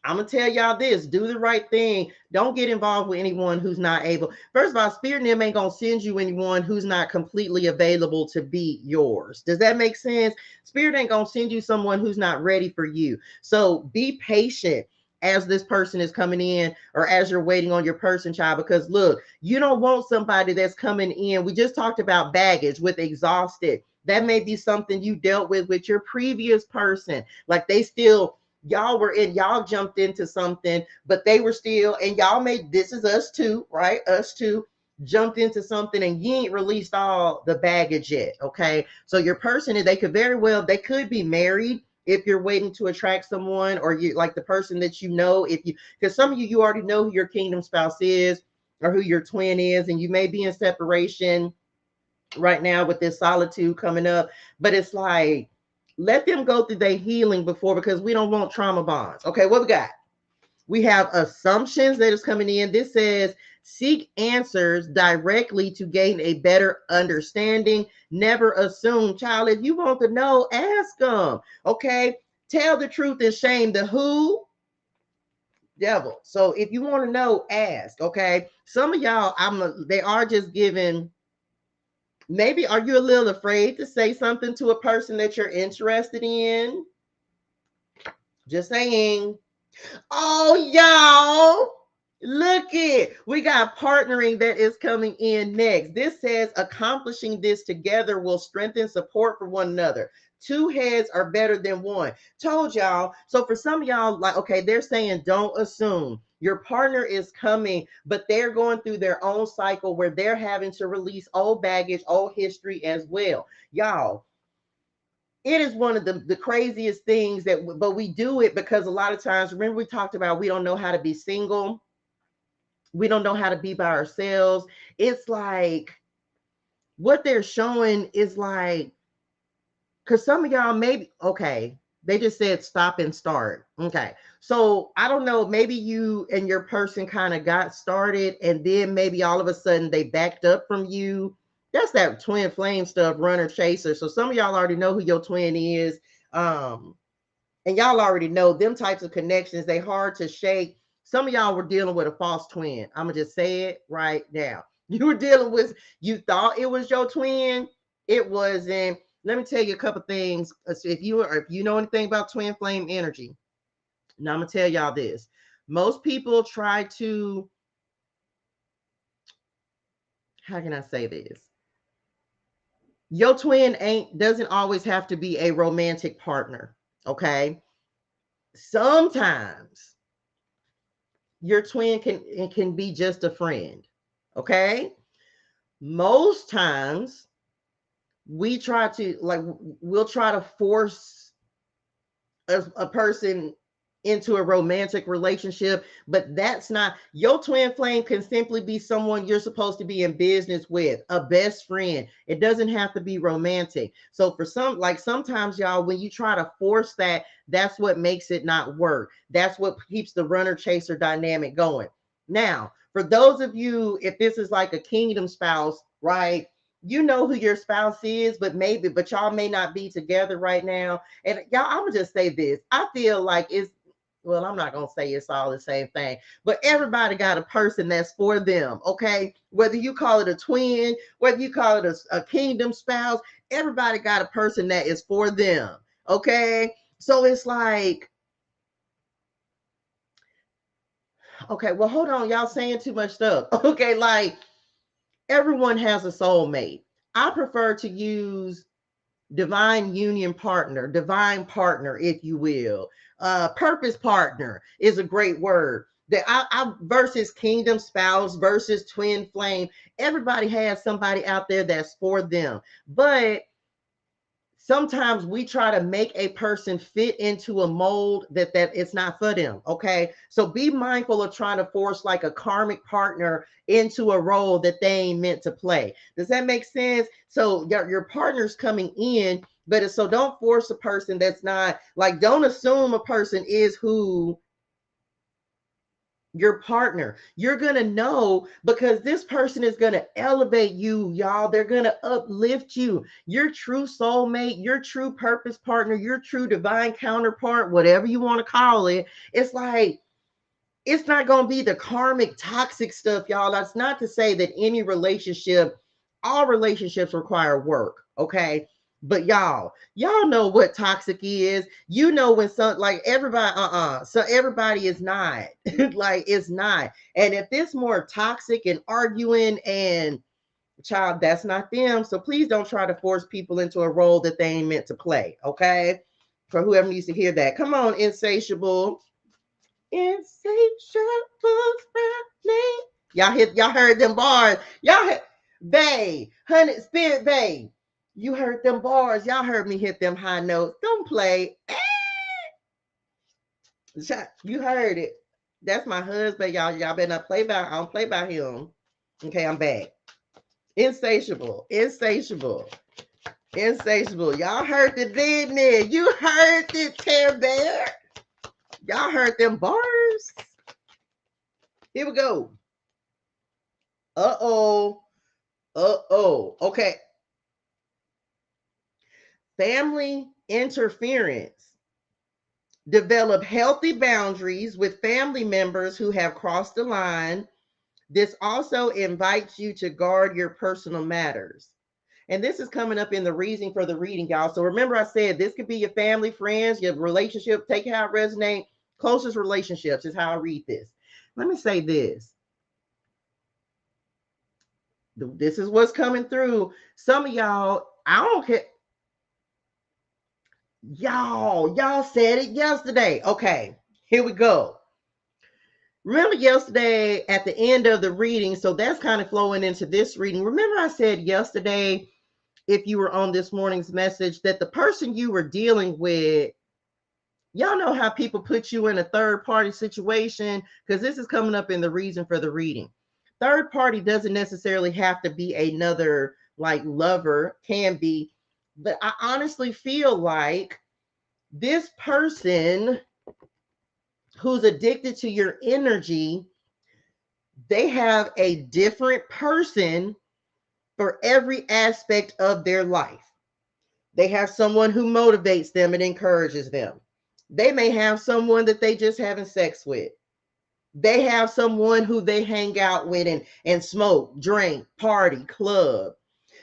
I'm going to tell y'all this, do the right thing. Don't get involved with anyone who's not able. First of all, Spirit and them ain't going to send you anyone who's not completely available to be yours. Does that make sense? Spirit ain't going to send you someone who's not ready for you. So be patient as this person is coming in, or as you're waiting on your person, child, because look, you don't want somebody that's coming in. We just talked about baggage with exhausted. That may be something you dealt with your previous person. Like they still, y'all jumped into something, but they were still, and y'all made, this is us too, right? Us too jumped into something, and you ain't released all the baggage yet. Okay. So your person, they could very well, they could be married if you're waiting to attract someone, or you like the person that you know, if you, because some of you already know who your kingdom spouse is or who your twin is, and you may be in separation right now with this solitude coming up, but it's like, let them go through their healing before, because we don't want trauma bonds. Okay, what we got? We have assumptions that is coming in. This says, seek answers directly to gain a better understanding. Never assume. Child, if you want to know, ask them. Okay, tell the truth and shame the who? Devil. So if you want to know, ask. Okay, some of y'all, they are just giving. Maybe are you a little afraid to say something to a person that you're interested in? Just saying. Oh, y'all, look it. We got partnering that is coming in next. This says accomplishing this together will strengthen support for one another. Two heads are better than one. Told y'all. So for some of y'all, like, okay, they're saying don't assume. Your partner is coming, but they're going through their own cycle where they're having to release old baggage, old history as well. Y'all, it is one of the craziest things that, but we do it because a lot of times, remember we talked about, we don't know how to be single. We don't know how to be by ourselves. It's like what they're showing is like, because some of y'all maybe, okay, they just said stop and start. Okay. So I don't know, maybe you and your person kind of got started, and then maybe all of a sudden they backed up from you. That's that twin flame stuff, runner chaser. So some of y'all already know who your twin is. And y'all already know them types of connections, they hard to shake. Some of y'all were dealing with a false twin. I'm gonna just say it right now. You were dealing with, you thought it was your twin, it wasn't. Let me tell you a couple things. If you know anything about twin flame energy, now I'm gonna tell y'all this. Most people try to, how can I say this? Your twin doesn't always have to be a romantic partner. Okay. Sometimes your twin can be just a friend. Okay. Most times we try to, like, we'll try to force a person into a romantic relationship, but that's not, your twin flame can simply be someone you're supposed to be in business with, a best friend. It doesn't have to be romantic. So for some, like sometimes y'all, when you try to force that, that's what makes it not work. That's what keeps the runner chaser dynamic going. Now, for those of you, if this is like a kingdom spouse, right? You know who your spouse is, but y'all may not be together right now. And y'all, I'm gonna just say this. I feel like it's, well, I'm not gonna say it's all the same thing, but everybody got a person that's for them. Okay, whether you call it a twin, whether you call it a kingdom spouse, everybody got a person that is for them. Okay, so it's like, Okay, well, hold on. Y'all saying too much stuff. Okay, like everyone has a soulmate. I prefer to use divine union partner, divine partner, if you will. Purpose partner is a great word. That I versus kingdom spouse versus twin flame. Everybody has somebody out there that's for them. But sometimes we try to make a person fit into a mold that it's not for them. Okay, so be mindful of trying to force like a karmic partner into a role that they ain't meant to play. Does that make sense? So your partner's coming in, but so don't force a person that's not, like, don't assume a person is who your partner. You're going to know, because this person is going to elevate you, y'all. They're going to uplift you. Your true soulmate, your true purpose partner, your true divine counterpart, whatever you want to call it. It's like, it's not going to be the karmic toxic stuff, y'all. That's not to say that any relationship, all relationships require work, okay? But y'all know what toxic is. You know when some, like, everybody, so everybody is not like, it's not. And if it's more toxic and arguing and child, that's not them. So please don't try to force people into a role that they ain't meant to play, okay? For whoever needs to hear that. Come on, insatiable. Insatiable name. Y'all heard them bars. Bae, honey, spirit bae. You heard them bars. Y'all heard me hit them high notes. Don't play. You heard it. That's my husband, y'all. Y'all better not play by. I don't play by him. Okay, I'm back. Insatiable. Insatiable. Insatiable. Y'all heard the Disney. You heard it, Tear Bear. Y'all heard them bars. Here we go. Uh-oh. Uh-oh. Okay. Family interference. Develop healthy boundaries with family members who have crossed the line. This also invites you to guard your personal matters. And this is coming up in the reason for the reading, y'all. So remember, I said this could be your family, friends, your relationship. Take how it resonates. Closest relationships is how I read this. Let me say this. This is what's coming through. Some of y'all, I don't care. Y'all said it yesterday. Okay, here we go. Remember yesterday at the end of the reading, so that's kind of flowing into this reading. Remember I said yesterday, if you were on this morning's message, that the person you were dealing with, y'all know how people put you in a third party situation, because this is coming up in the reason for the reading. Third party doesn't necessarily have to be another, like, lover, can be, but I honestly feel like this person who's addicted to your energy, they have a different person for every aspect of their life. They have someone who motivates them and encourages them. They may have someone that they just having sex with. They have someone who they hang out with and smoke, drink, party, club.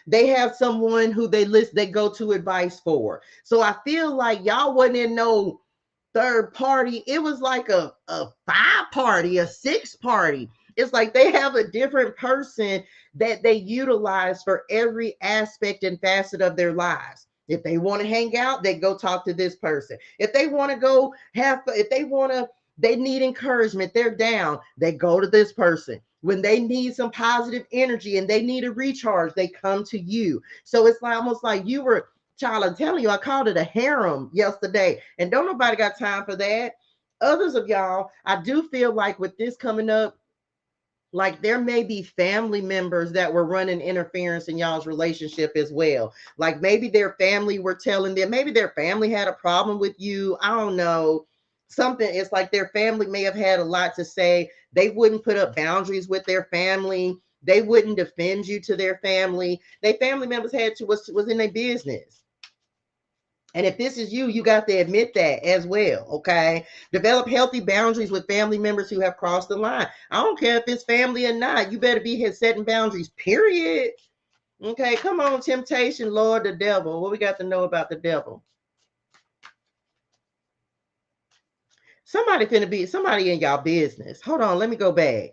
They have someone who they go to advice for. So I feel like y'all wasn't in no third party. It was like a 5 party, a 6 party. It's like they have a different person that they utilize for every aspect and facet of their lives. If they want to hang out, they go talk to this person. If they want to go they need encouragement, they're down, they go to this person. When they need some positive energy and they need a recharge, they come to you. So it's like almost like you were, child, I'm telling you, I called it a harem yesterday, and don't nobody got time for that. Others of y'all, I do feel like with this coming up, like there may be family members that were running interference in y'all's relationship as well. Like maybe their family were telling them, maybe their family had a problem with you. I don't know. Something, it's like their family may have had a lot to say. They wouldn't put up boundaries with their family. They wouldn't defend you to their family. Their family members had to was in their business. And if this is you, you got to admit that as well, okay? Develop healthy boundaries with family members who have crossed the line. I don't care if it's family or not. You better be here setting boundaries, period. Okay, come on, temptation, Lord, the devil. What we got to know about the devil? Somebody finna be somebody in y'all business. Hold on, let me go back.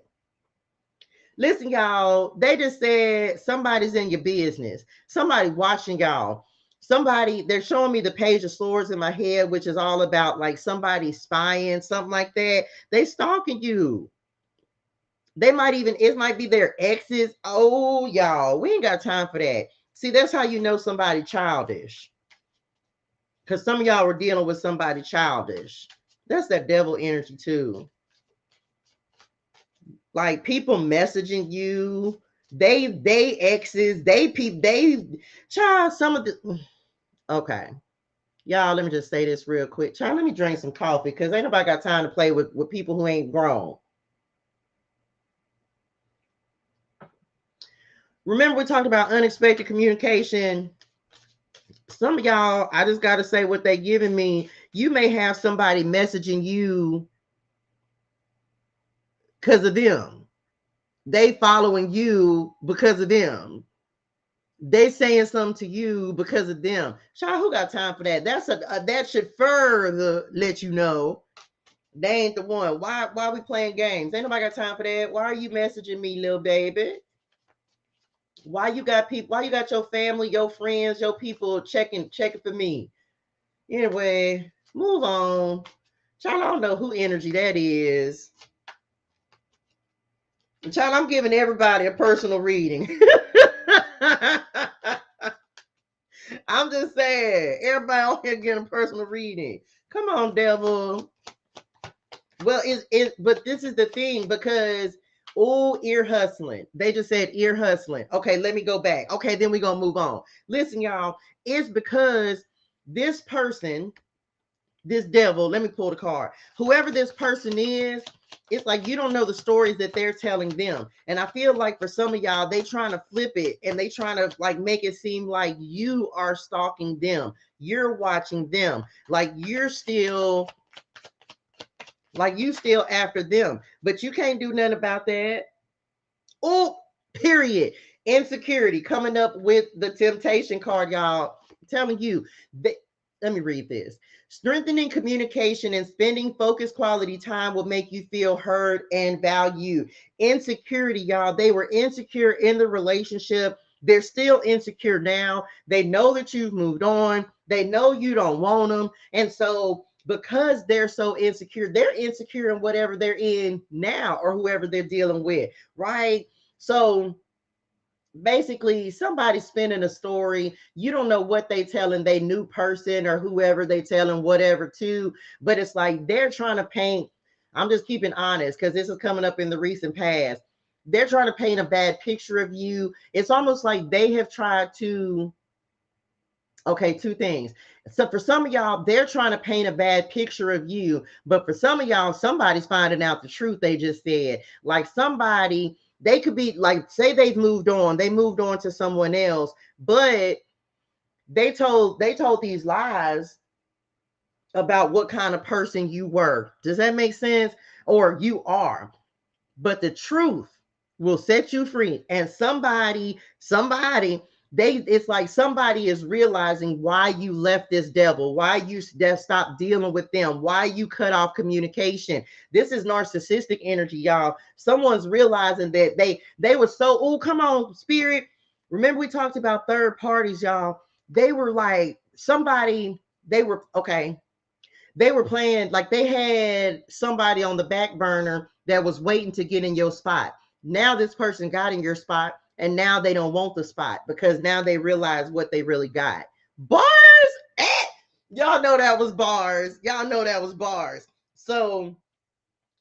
Listen, y'all, they just said somebody's in your business. Somebody watching y'all. Somebody, they're showing me the page of swords in my head, which is all about like somebody spying, something like that. They stalking you. They might even, it might be their exes. Oh, y'all, we ain't got time for that. See, that's how you know somebody childish. Because some of y'all were dealing with somebody childish. That's that devil energy too. Like people messaging you, they exes, they child, some of the okay. Y'all, let me just say this real quick. Child, let me drink some coffee because ain't nobody got time to play with people who ain't grown. Remember, we talked about unexpected communication. Some of y'all, I just got to say what they giving me. You may have somebody messaging you because of them. They following you because of them. They saying something to you because of them. Child, who got time for that? That's that should further let you know they ain't the one. Why we playing games? Ain't nobody got time for that. Why are you messaging me, little baby? Why you got people? Why you got your family, your friends, your people checking for me? Anyway, move on. Child, I don't know who energy that is. Child, I'm giving everybody a personal reading. I'm just saying, everybody out here getting a personal reading. Come on, devil. Well, but this is the thing because ear hustling. They just said ear hustling. Okay, let me go back. Okay, then we're gonna move on. Listen, y'all, it's because this person, this devil, let me pull the card. Whoever this person is, it's like you don't know the stories that they're telling them. And I feel like for some of y'all, they trying to flip it and they trying to like make it seem like you are stalking them. You're watching them. Like you're still after them. But you can't do nothing about that. Oh, period. Insecurity coming up with the temptation card, y'all. I'm telling you, let me read this. Strengthening communication and spending focused quality time will make you feel heard and valued. Insecurity, y'all. They were insecure in the relationship. They're still insecure now. They know that you've moved on. They know you don't want them. And so, because they're so insecure, they're insecure in whatever they're in now or whoever they're dealing with, right? So, basically somebody spinning a story. You don't know what they telling they new person or whoever they telling whatever to, but it's like they're trying to paint. I'm just keeping honest because this is coming up in the recent past. They're trying to paint a bad picture of you. It's almost like they have tried to. Okay, two things. So for some of y'all, they're trying to paint a bad picture of you, but for some of y'all, somebody's finding out the truth they just said. Like somebody, they could be like, say they moved on to someone else, but they told these lies about what kind of person you were. Does that make sense? Or you are. But the truth will set you free. And somebody, it's like somebody is realizing why you left this devil, why you stopped dealing with them, why you cut off communication. This is narcissistic energy, y'all. Someone's realizing that they were so, oh, come on, spirit. Remember we talked about third parties, y'all. They were like somebody, they were okay. They were playing like they had somebody on the back burner that was waiting to get in your spot. Now this person got in your spot and now they don't want the spot because now they realize what they really got. Bars? Y'all know that was bars. Y'all know that was bars. So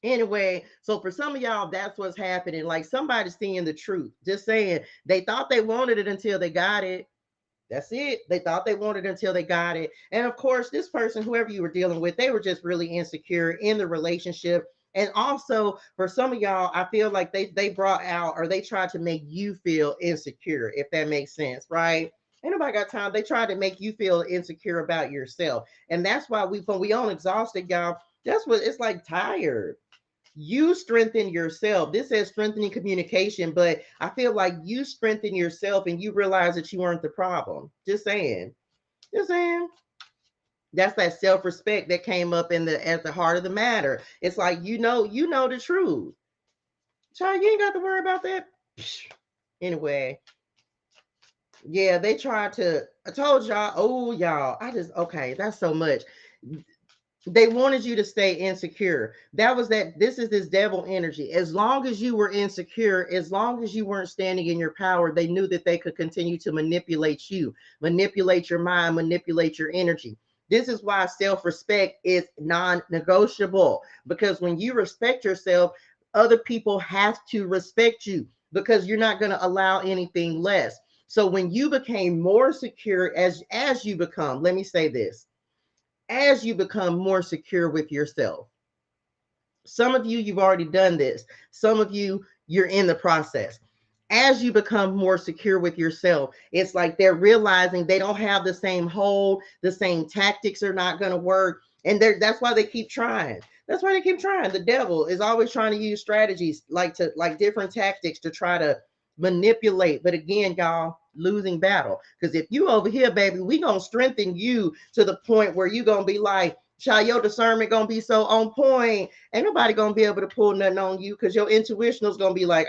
anyway, so for some of y'all, that's what's happening. Like somebody's seeing the truth. Just saying, they thought they wanted it until they got it. That's it. They thought they wanted it until they got it. And of course, this person, whoever you were dealing with, they were just really insecure in the relationship. And also, for some of y'all, I feel like they brought out or they tried to make you feel insecure, if that makes sense, right? Ain't nobody got time. They tried to make you feel insecure about yourself. And that's why when we on exhausted, y'all, that's what it's like tired. You strengthen yourself. This says strengthening communication, but I feel like you strengthen yourself and you realize that you weren't the problem. Just saying. Just saying. That's that self-respect that came up at the heart of the matter. It's like, you know the truth. Child, you ain't got to worry about that. Anyway, yeah, they tried to. I told y'all, oh y'all, okay, that's so much. They wanted you to stay insecure. This is this devil energy. As long as you were insecure, as long as you weren't standing in your power, they knew that they could continue to manipulate you, manipulate your mind, manipulate your energy. This is why self-respect is non-negotiable, because when you respect yourself, other people have to respect you, because you're not going to allow anything less. So when you became more secure, as you become, let me say this, as you become more secure with yourself. Some of you, you've already done this. Some of you, you're in the process. As you become more secure with yourself, it's like they're realizing they don't have the same hold, the same tactics are not going to work. And that's why they keep trying. That's why they keep trying. The devil is always trying to use strategies like different tactics to try to manipulate. But again, y'all, losing battle. Because if you over here, baby, we gonna strengthen you to the point where you gonna be like, child, your discernment gonna be so on point. Ain't nobody gonna be able to pull nothing on you, because your intuition is gonna be like,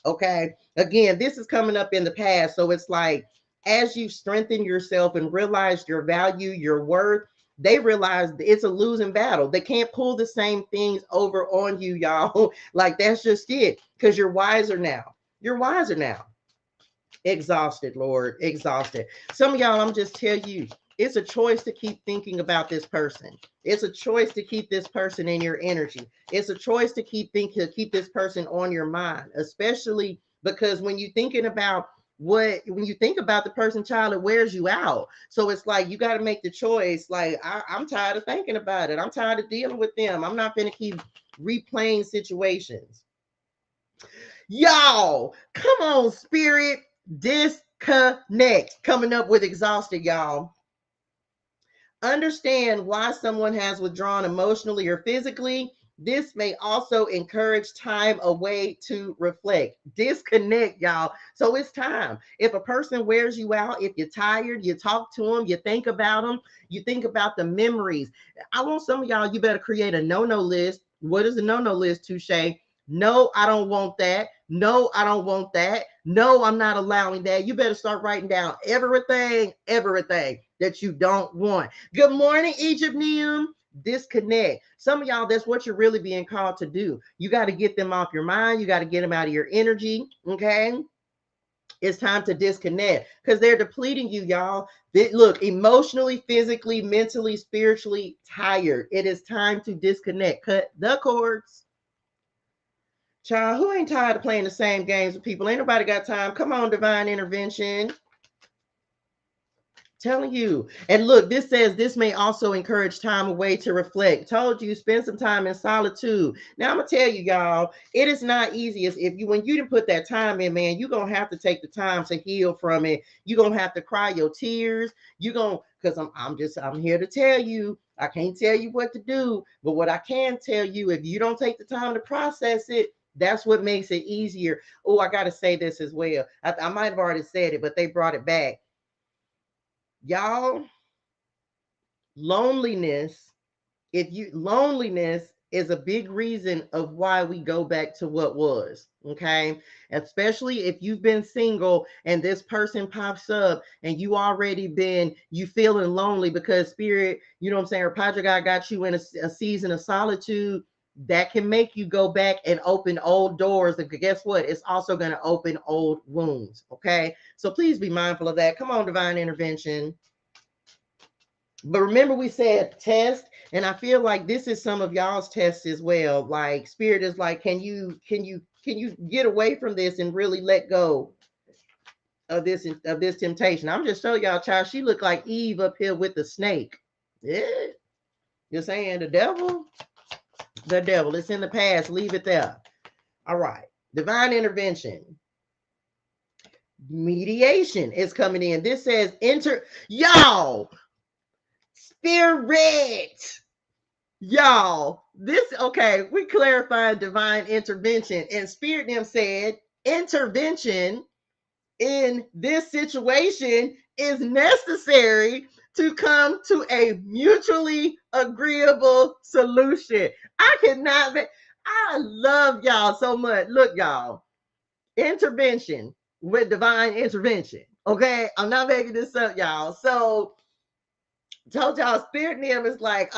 okay. Again, this is coming up in the past. So it's like, as you strengthen yourself and realize your value, your worth, they realize it's a losing battle. They can't pull the same things over on you, y'all. Like, that's just it, because you're wiser now. You're wiser now. Exhausted, Lord, exhausted. Some of y'all, I'm just tell you, it's a choice to keep thinking about this person. It's a choice to keep this person in your energy. It's a choice to keep this person on your mind, especially because when you think about the person, child, it wears you out. So it's like, you got to make the choice. Like, I'm tired of thinking about it. I'm tired of dealing with them. I'm not going to keep replaying situations. Y'all, come on, spirit. Disconnect. Coming up with exhausted, y'all. Understand why someone has withdrawn emotionally or physically. This may also encourage time away to reflect. Disconnect, y'all. So it's time. If a person wears you out, if you're tired, you talk to them, you think about them, you think about the memories. I want some of y'all, you better create a no-no list. What is a no-no list, ToShae? No, I don't want that. No, I don't want that. No, I'm not allowing that. You better start writing down everything that you don't want. Good morning, Egypt Neum. Disconnect. Some of y'all, that's what you're really being called to do. You got to get them off your mind. You got to get them out of your energy. Okay. It's time to disconnect, because they're depleting you, y'all. Look, emotionally, physically, mentally, spiritually tired. It is time to disconnect. Cut the cords. Child, who ain't tired of playing the same games with people? Ain't nobody got time. Come on, divine intervention. Telling you. And look, this says this may also encourage time away to reflect. Told you, spend some time in solitude. Now I'm gonna tell you, y'all, it is not easy. As if you, when you didn't put that time in, man, you're gonna have to take the time to heal from it. You're gonna have to cry your tears. You're gonna, because I'm here to tell you. I can't tell you what to do, but what I can tell you, if you don't take the time to process it, that's what makes it easier. Oh, I gotta say this as well. I might have already said it, but they brought it back. Y'all, loneliness is a big reason of why we go back to what was. Okay, especially if you've been single and this person pops up and you feeling lonely because spirit, you know what I'm saying, or Padre God got you in a season of solitude. That can make you go back and open old doors. And guess what? It's also going to open old wounds. Okay. So please be mindful of that. Come on, divine intervention. But remember, we said test, and I feel like this is some of y'all's tests as well. Like, spirit is like, can you get away from this and really let go of this temptation? I'm just showing y'all, child. She looked like Eve up here with the snake. Yeah. You're saying the devil? The devil. It's in the past. Leave it there. All right. Divine intervention. Mediation is coming in. This says y'all. Spirit. Y'all. Okay. We clarified divine intervention. And spirit them said intervention in this situation is necessary to come to a mutually agreeable solution. I cannot be, I love y'all so much. Look, y'all, intervention with divine intervention. Okay, I'm not making this up, y'all. So told y'all spirit name is like,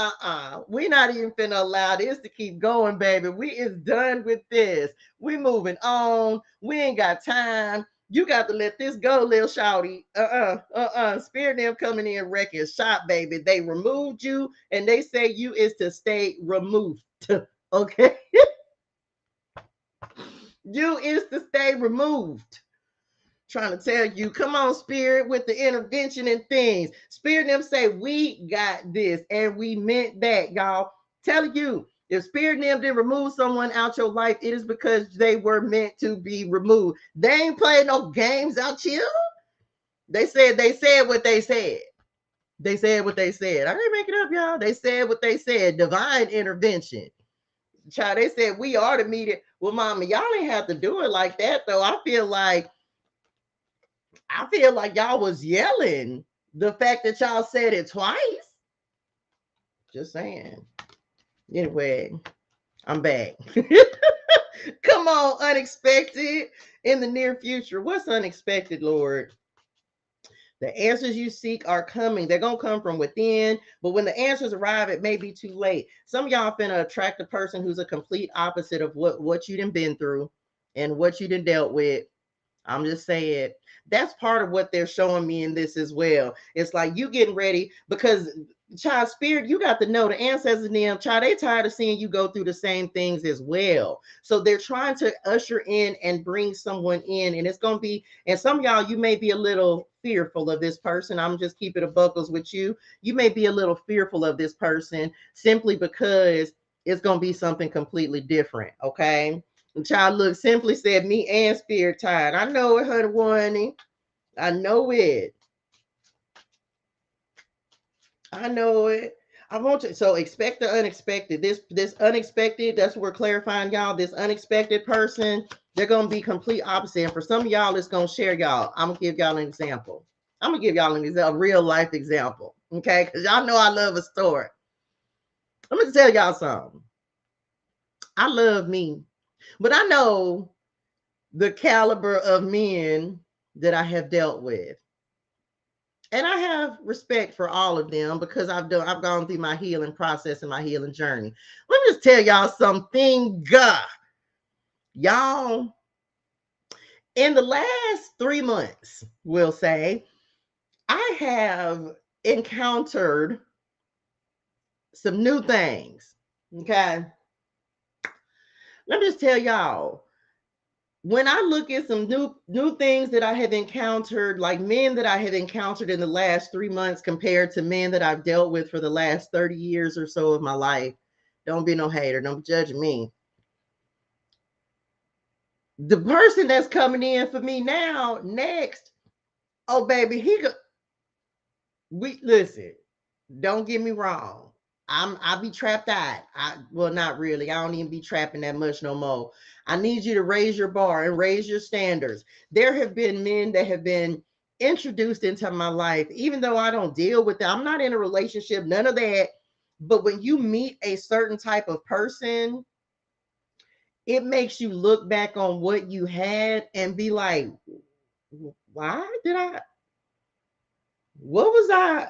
we not even finna allow this to keep going, baby. We is done with this. We moving on. We ain't got time. You got to let this go, little shouty. Spirit name coming in wrecking shop, baby. They removed you and they say you is to stay removed. Okay. You is to stay removed. Trying to tell you, come on, spirit, with the intervention and things. Spirit them say, we got this, and we meant that, y'all. Telling you, if spirit them didn't remove someone out your life, it is because they were meant to be removed. They ain't playing no games out here. They said what they said. They said what they said. I didn't make it up, y'all. They said what they said. Divine intervention. Child, they said we are the media. Well, mama, y'all ain't have to do it like that, though. I feel like y'all was yelling. The fact that y'all said it twice. Just saying. Anyway, I'm back. Come on, unexpected in the near future. What's unexpected, Lord? The answers you seek are coming. They're going to come from within. But when the answers arrive, it may be too late. Some of y'all finna attract a person who's a complete opposite of what you done been through and what you done dealt with. I'm just saying that's part of what they're showing me in this as well. It's like you getting ready because child spirit, you got to know the ancestors in them, child, they tired of seeing you go through the same things as well. So they're trying to usher in and bring someone in, and it's going to be, and some of y'all, you may be a little fearful of this person. I'm just keeping the buckles with you. You may be a little fearful of this person simply because it's going to be something completely different. Okay. The child look simply said, me and spirit tired. I know it, honey, Warning. I know it. I know it. I want to. So expect the unexpected. This unexpected. That's what we're clarifying, y'all. This unexpected person, they're gonna be complete opposite. And for some of y'all, it's gonna share y'all. I'm gonna give y'all an example. I'm gonna give y'all a real life example. Okay, because y'all know I love a story. I'm gonna tell y'all something. I love me, but I know the caliber of men that I have dealt with. And I have respect for all of them because I've gone through my healing process and my healing journey. Let me just tell y'all something. Y'all, in the last 3 months, we'll say, I have encountered some new things. Okay. Let me just tell y'all, when I look at some new things that I have encountered, like men that I have encountered in the last 3 months compared to men that I've dealt with for the last 30 years or so of my life, don't be no hater, don't judge me. The person that's coming in for me now, next, oh baby, we listen, don't get me wrong. I be trapped out. Well, not really. I don't even be trapping that much no more. I need you to raise your bar and raise your standards. There have been men that have been introduced into my life, even though I don't deal with them. I'm not in a relationship, none of that. But when you meet a certain type of person, it makes you look back on what you had and be like, why did I? What was I?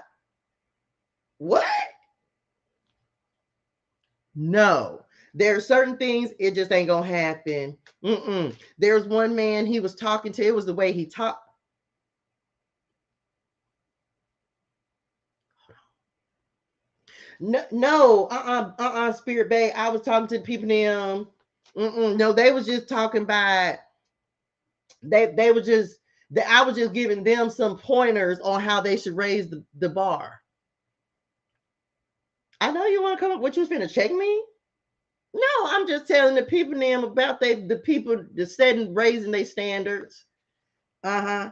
What? No, there are certain things, it just ain't gonna happen. There's one man he was talking to, it was the way he talked. No, Spirit Bay. I was talking to the people them. No, they was just talking about they were just I was just giving them some pointers on how they should raise the bar. I know you want to come up. What you was finna check me? No, I'm just telling the people them about the people the setting raising their standards. Uh-huh.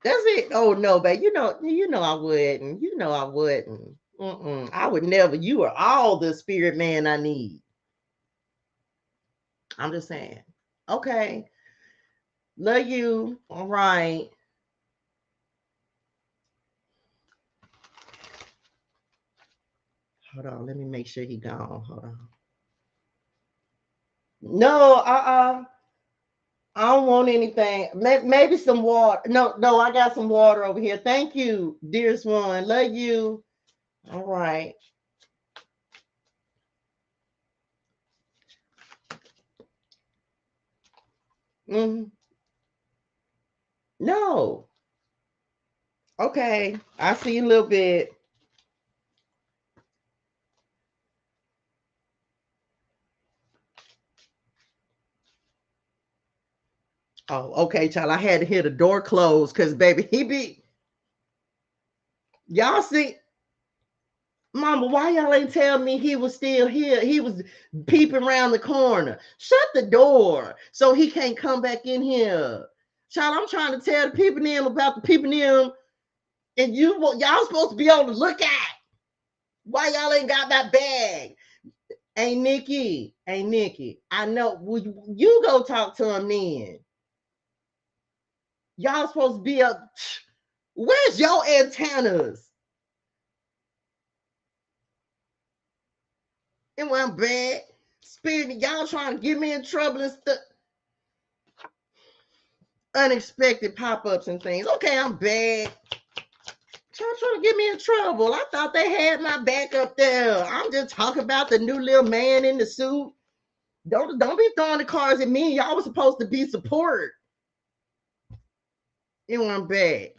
That's it. Oh no, babe. You know I wouldn't. You know I wouldn't. I would never. You are all the spirit man I need. I'm just saying. Okay. Love you. All right. Hold on, let me make sure he gone. Hold on. No, I don't want anything. Maybe some water. No, no, I got some water over here. Thank you, dearest one. Love you. All right. Mm, no. Okay. I see a little bit. Oh, okay, child. I had to hear the door close because baby, he be y'all see. Mama, why y'all ain't tell me he was still here? He was peeping around the corner. Shut the door so he can't come back in here. Child, I'm trying to tell the people in about the people in, and y'all supposed to be on the lookout. Why y'all ain't got that bag? Hey Nikki, hey Nikki, I know. You go talk to him then. Y'all supposed to be up. Where's your antennas? It wasn't bad. Spirit, y'all trying to get me in trouble and stuff. Unexpected pop-ups and things. Okay, I'm bad. Y'all trying to get me in trouble. I thought they had my back up there. I'm just talking about the new little man in the suit. Don't be throwing the cards at me. Y'all was supposed to be support. It wasn't bad.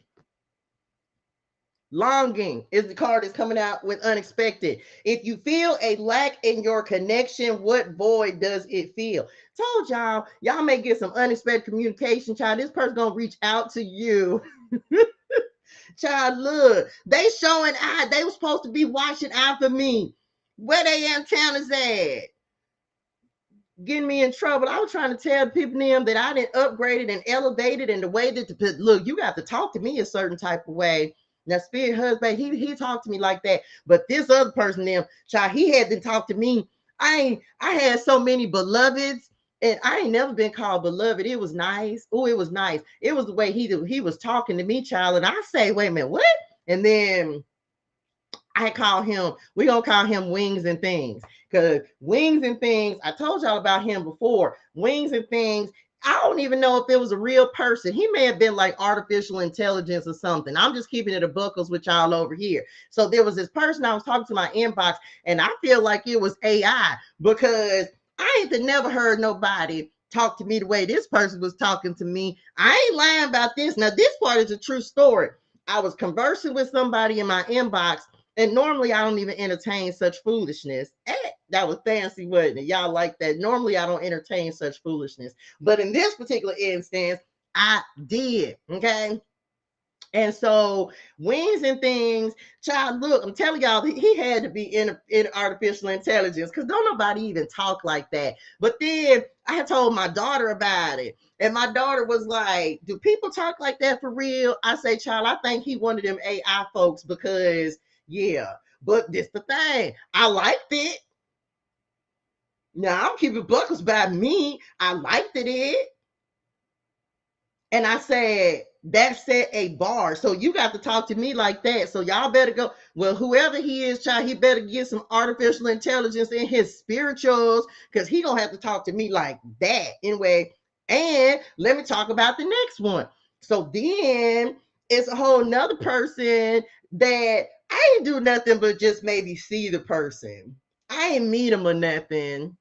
Longing is the card that's coming out with unexpected. If you feel a lack in your connection, what void does it feel? Told y'all may get some unexpected communication, child. This person gonna reach out to you. Child, look, they showing out. They were supposed to be watching out for me. Where they antennas at? Getting me in trouble. I was trying to tell people them that I didn't upgrade it and elevated in the way that look, you got to talk to me a certain type of way. Now, Spirit husband, he talked to me like that, but this other person, them child, he had to talk to me. I had so many beloveds, and I ain't never been called beloved. It was nice. Oh, it was nice. It was the way he was talking to me, child, and I say, wait a minute, what? And then I call him, we gonna call him Wings and Things. Because Wings and Things, I told y'all about him before. Wings and Things, I don't even know if it was a real person. He may have been like artificial intelligence or something. I'm just keeping it a buckles with y'all over here. So there was this person I was talking to my inbox, and I feel like it was AI because I ain't never heard nobody talk to me the way this person was talking to me. I ain't lying about this. Now, this part is a true story. I was conversing with somebody in my inbox, and normally I don't even entertain such foolishness. That was fancy, wasn't it? Y'all like that. Normally I don't entertain such foolishness. But in this particular instance, I did. Okay. And so Wings and Things, child, look, I'm telling y'all, he had to be in artificial intelligence because don't nobody even talk like that. But then I told my daughter about it. And my daughter was like, do people talk like that for real? I say, child, I think he one of them AI folks because, yeah. But this the thing. I liked it. Now I'm keeping buckles by me. I liked it. And I said, that set a bar. So you got to talk to me like that. So y'all better go. Well, whoever he is, child, he better get some artificial intelligence in his spirituals because he gonna have to talk to me like that. Anyway, and let me talk about the next one. So then it's a whole nother person that I ain't do nothing but just maybe see the person. I ain't meet him or nothing.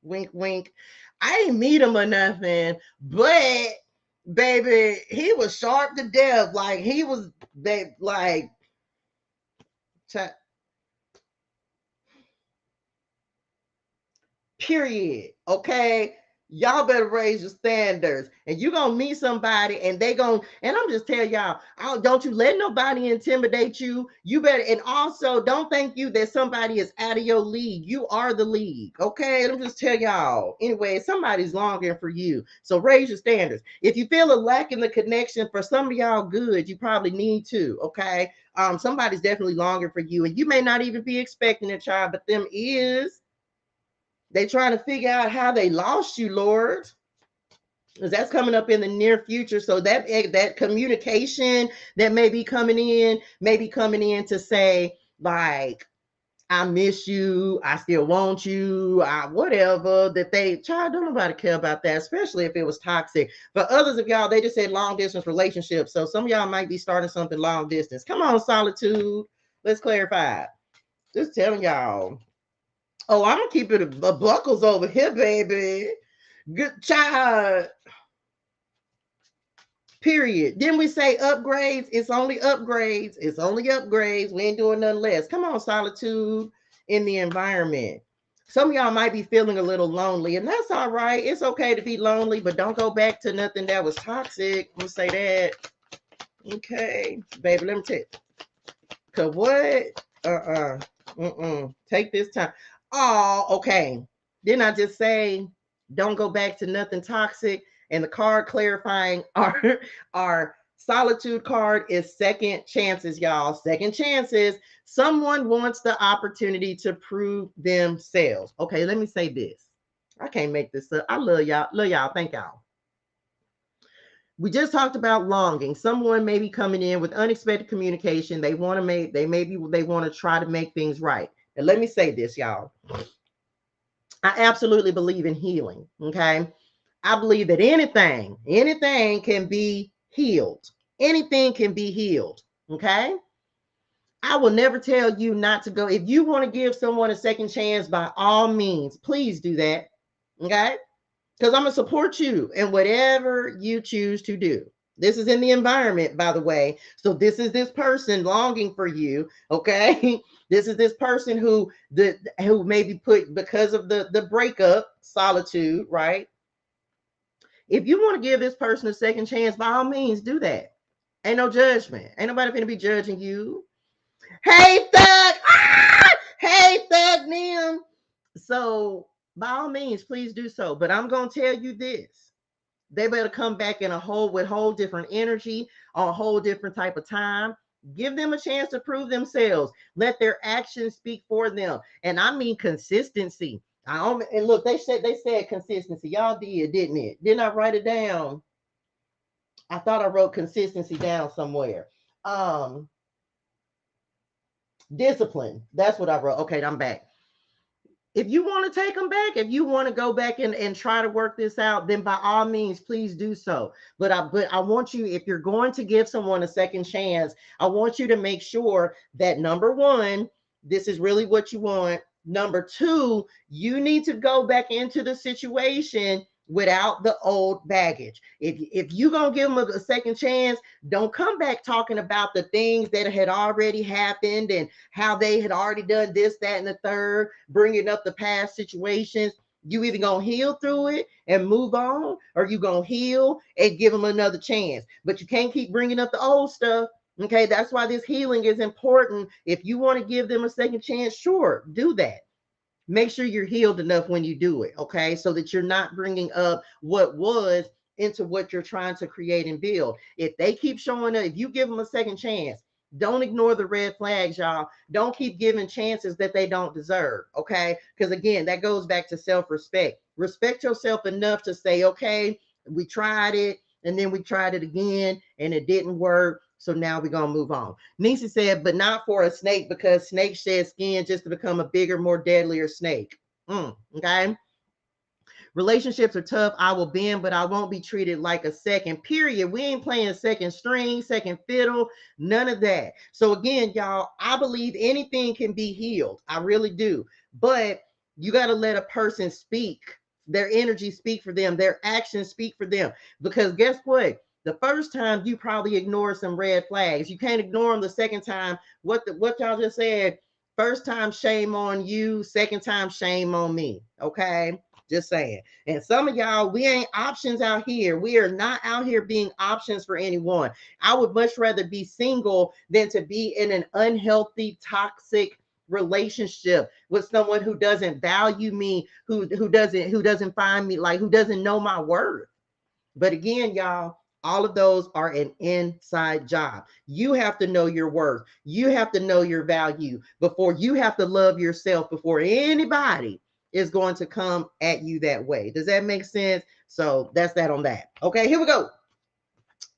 Wink, wink. I ain't meet him or nothing, but baby, he was sharp to death. Like he was that like period. Okay. Y'all better raise your standards. And you gonna meet somebody and they gonna, and I'm just telling y'all, don't you let nobody intimidate you. You better, and also don't think you that somebody is out of your league. You are the league. Okay. I'm just tell y'all. Anyway, somebody's longing for you. So raise your standards. If you feel a lack in the connection for some of y'all good, you probably need to. Okay. Somebody's definitely longing for you. And you may not even be expecting a child, but them is. They trying to figure out how they lost you, Lord. Because that's coming up in the near future. So that communication that may be coming in to say, like, I miss you, I still want you, whatever that they child, don't nobody care about that, especially if it was toxic. For others of y'all, they just said long distance relationships. So some of y'all might be starting something long distance. Come on, solitude. Let's clarify. Just telling y'all. Oh, I'm gonna keep it a buckles over here, baby. Good child. Period. Then we say upgrades. It's only upgrades. It's only upgrades. We ain't doing nothing less. Come on, solitude in the environment. Some of y'all might be feeling a little lonely, and that's all right. It's okay to be lonely, but don't go back to nothing that was toxic. Let me say that. Okay, baby, let me tell you. Cause what? Take this time. Oh, okay. Didn't I just say don't go back to nothing toxic? And the card clarifying our solitude card is second chances, y'all. Second chances. Someone wants the opportunity to prove themselves. Okay, let me say this. I can't make this up. I love y'all. Love y'all. Thank y'all. We just talked about longing. Someone may be coming in with unexpected communication. They want to try to make things right. And let me say this, y'all. I absolutely believe in healing. Okay. I believe that anything can be healed. Anything can be healed. Okay. I will never tell you not to go. If you want to give someone a second chance, by all means, please do that. Okay. Because I'm going to support you in whatever you choose to do. This is in the environment, by the way. So this is this person longing for you. Okay. This is this person who maybe put because of the breakup, solitude, right? If you want to give this person a second chance, by all means, do that. Ain't no judgment. Ain't nobody going to be judging you. Hey, Thug. Ah! Hey, Thug Nim. So by all means, please do so. But I'm going to tell you this. They better come back in with whole different energy, on a whole different type of time. Give them a chance to prove themselves. Let their actions speak for them. And I mean consistency. And look, they said consistency. Y'all didn't it? Didn't I write it down? I thought I wrote consistency down somewhere. Discipline. That's what I wrote. Okay, I'm back. If you want to take them back, if you want to go back and try to work this out, then by all means, please do so. But I want you, if you're going to give someone a second chance, I want you to make sure that number one, this is really what you want. Number two, you need to go back into the situation without the old baggage. If you're going to give them a second chance, don't come back talking about the things that had already happened and how they had already done this, that, and the third, bringing up the past situations. You either going to heal through it and move on, or you going to heal and give them another chance. But you can't keep bringing up the old stuff. Okay, that's why this healing is important. If you want to give them a second chance, sure, do that. Make sure you're healed enough when you do it, okay? So that you're not bringing up what was into what you're trying to create and build. If they keep showing up, if you give them a second chance, don't ignore the red flags, y'all. Don't keep giving chances that they don't deserve, okay? Because again, that goes back to self-respect. Respect yourself enough to say, okay, we tried it, and then we tried it again, and it didn't work. So now we're going to move on. Nisi said, but not for a snake, because snakes shed skin just to become a bigger, more deadlier snake. Okay. Relationships are tough. I will bend, but I won't be treated like a second, period. We ain't playing second string, second fiddle, none of that. So again, y'all, I believe anything can be healed. I really do. But you got to let a person speak. Their energy speak for them. Their actions speak for them. Because guess what? The first time you probably ignored some red flags. You can't ignore them the second time. What y'all just said, first time, shame on you. Second time, shame on me. Okay. Just saying. And some of y'all, we ain't options out here. We are not out here being options for anyone. I would much rather be single than to be in an unhealthy, toxic relationship with someone who doesn't value me, who doesn't find me, like who doesn't know my worth. But again, y'all, all of those are an inside job. You have to know your worth. You have to know your value before you have to love yourself before anybody is going to come at you that way. Does that make sense? So that's that on that. Okay, here we go.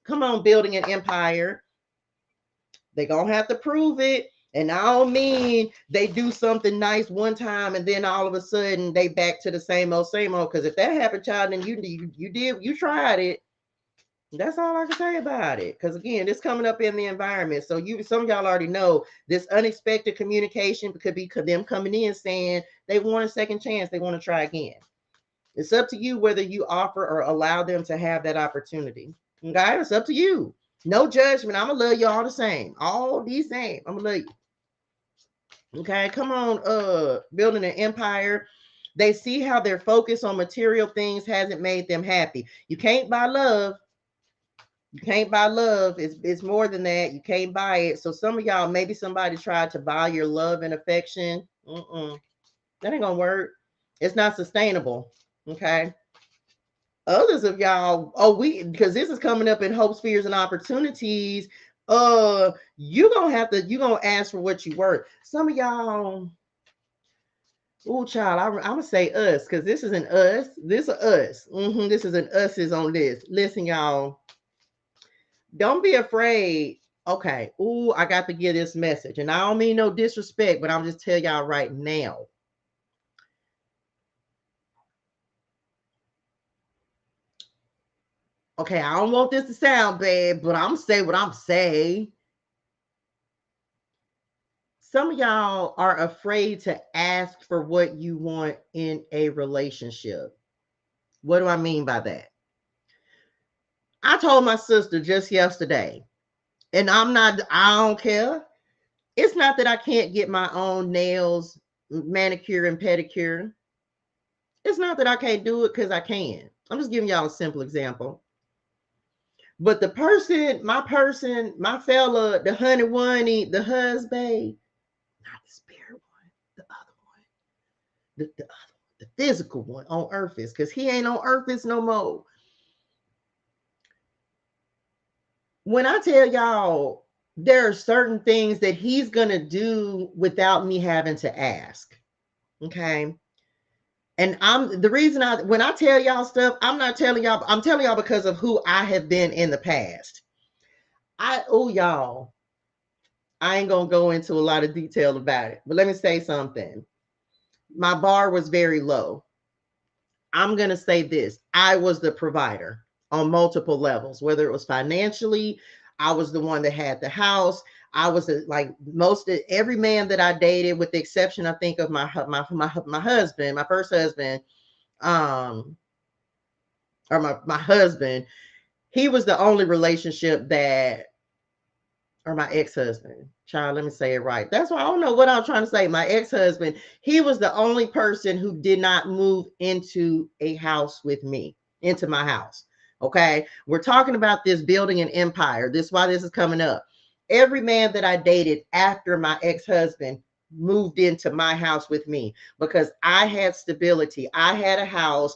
Come on, building an empire. They're going to have to prove it. And I don't mean they do something nice one time and then all of a sudden they back to the same old, same old. Because if that happened, child, then you tried it. That's all I can say about it. Because again, it's coming up in the environment. So some of y'all already know this unexpected communication could be them coming in saying they want a second chance. They want to try again. It's up to you whether you offer or allow them to have that opportunity. Okay, it's up to you. No judgment. I'm gonna love you all the same. All these same. I'm gonna love you. Okay, come on, building an empire. They see how their focus on material things hasn't made them happy. You can't buy love. You can't buy love. It's more than that. You can't buy it. So some of y'all, maybe somebody tried to buy your love and affection. That ain't gonna work. It's not sustainable. Okay. Others of y'all, because this is coming up in hopes, fears, and opportunities. You're gonna ask for what you worth. Some of y'all, child, I'm gonna say us, because this isn't us. This is us. This is an us is on this. Listen, y'all. Don't be afraid. Okay. I got to give this message. And I don't mean no disrespect, but I'm just tell y'all right now. Okay, I don't want this to sound bad, but I'm say what I'm saying. Some of y'all are afraid to ask for what you want in a relationship. What do I mean by that? I told my sister just yesterday, and I don't care. It's not that I can't get my own nails, manicure and pedicure. It's not that I can't do it, because I can. I'm just giving y'all a simple example. But my fella, the honey one, the husband, not the spirit one, the other one, the physical one on earth is, because he ain't on earth is no more. When I tell y'all, there are certain things that he's gonna do without me having to ask. Okay. And when I tell y'all stuff, I'm telling y'all because of who I have been in the past. Y'all, I ain't gonna go into a lot of detail about it, but let me say something. My bar was very low. I'm gonna say this. I was the provider on multiple levels, whether it was financially, I was the one that had the house. I was like most of every man that I dated, with the exception, I think, of my husband, my first husband, or my husband. He was the only relationship that, or my ex-husband. Child, let me say it right. That's why I don't know what I'm trying to say. My ex-husband, he was the only person who did not move into a house with me, into my house. Okay. We're talking about this building an empire. This is why this is coming up. Every man that I dated after my ex-husband moved into my house with me, because I had stability. I had a house.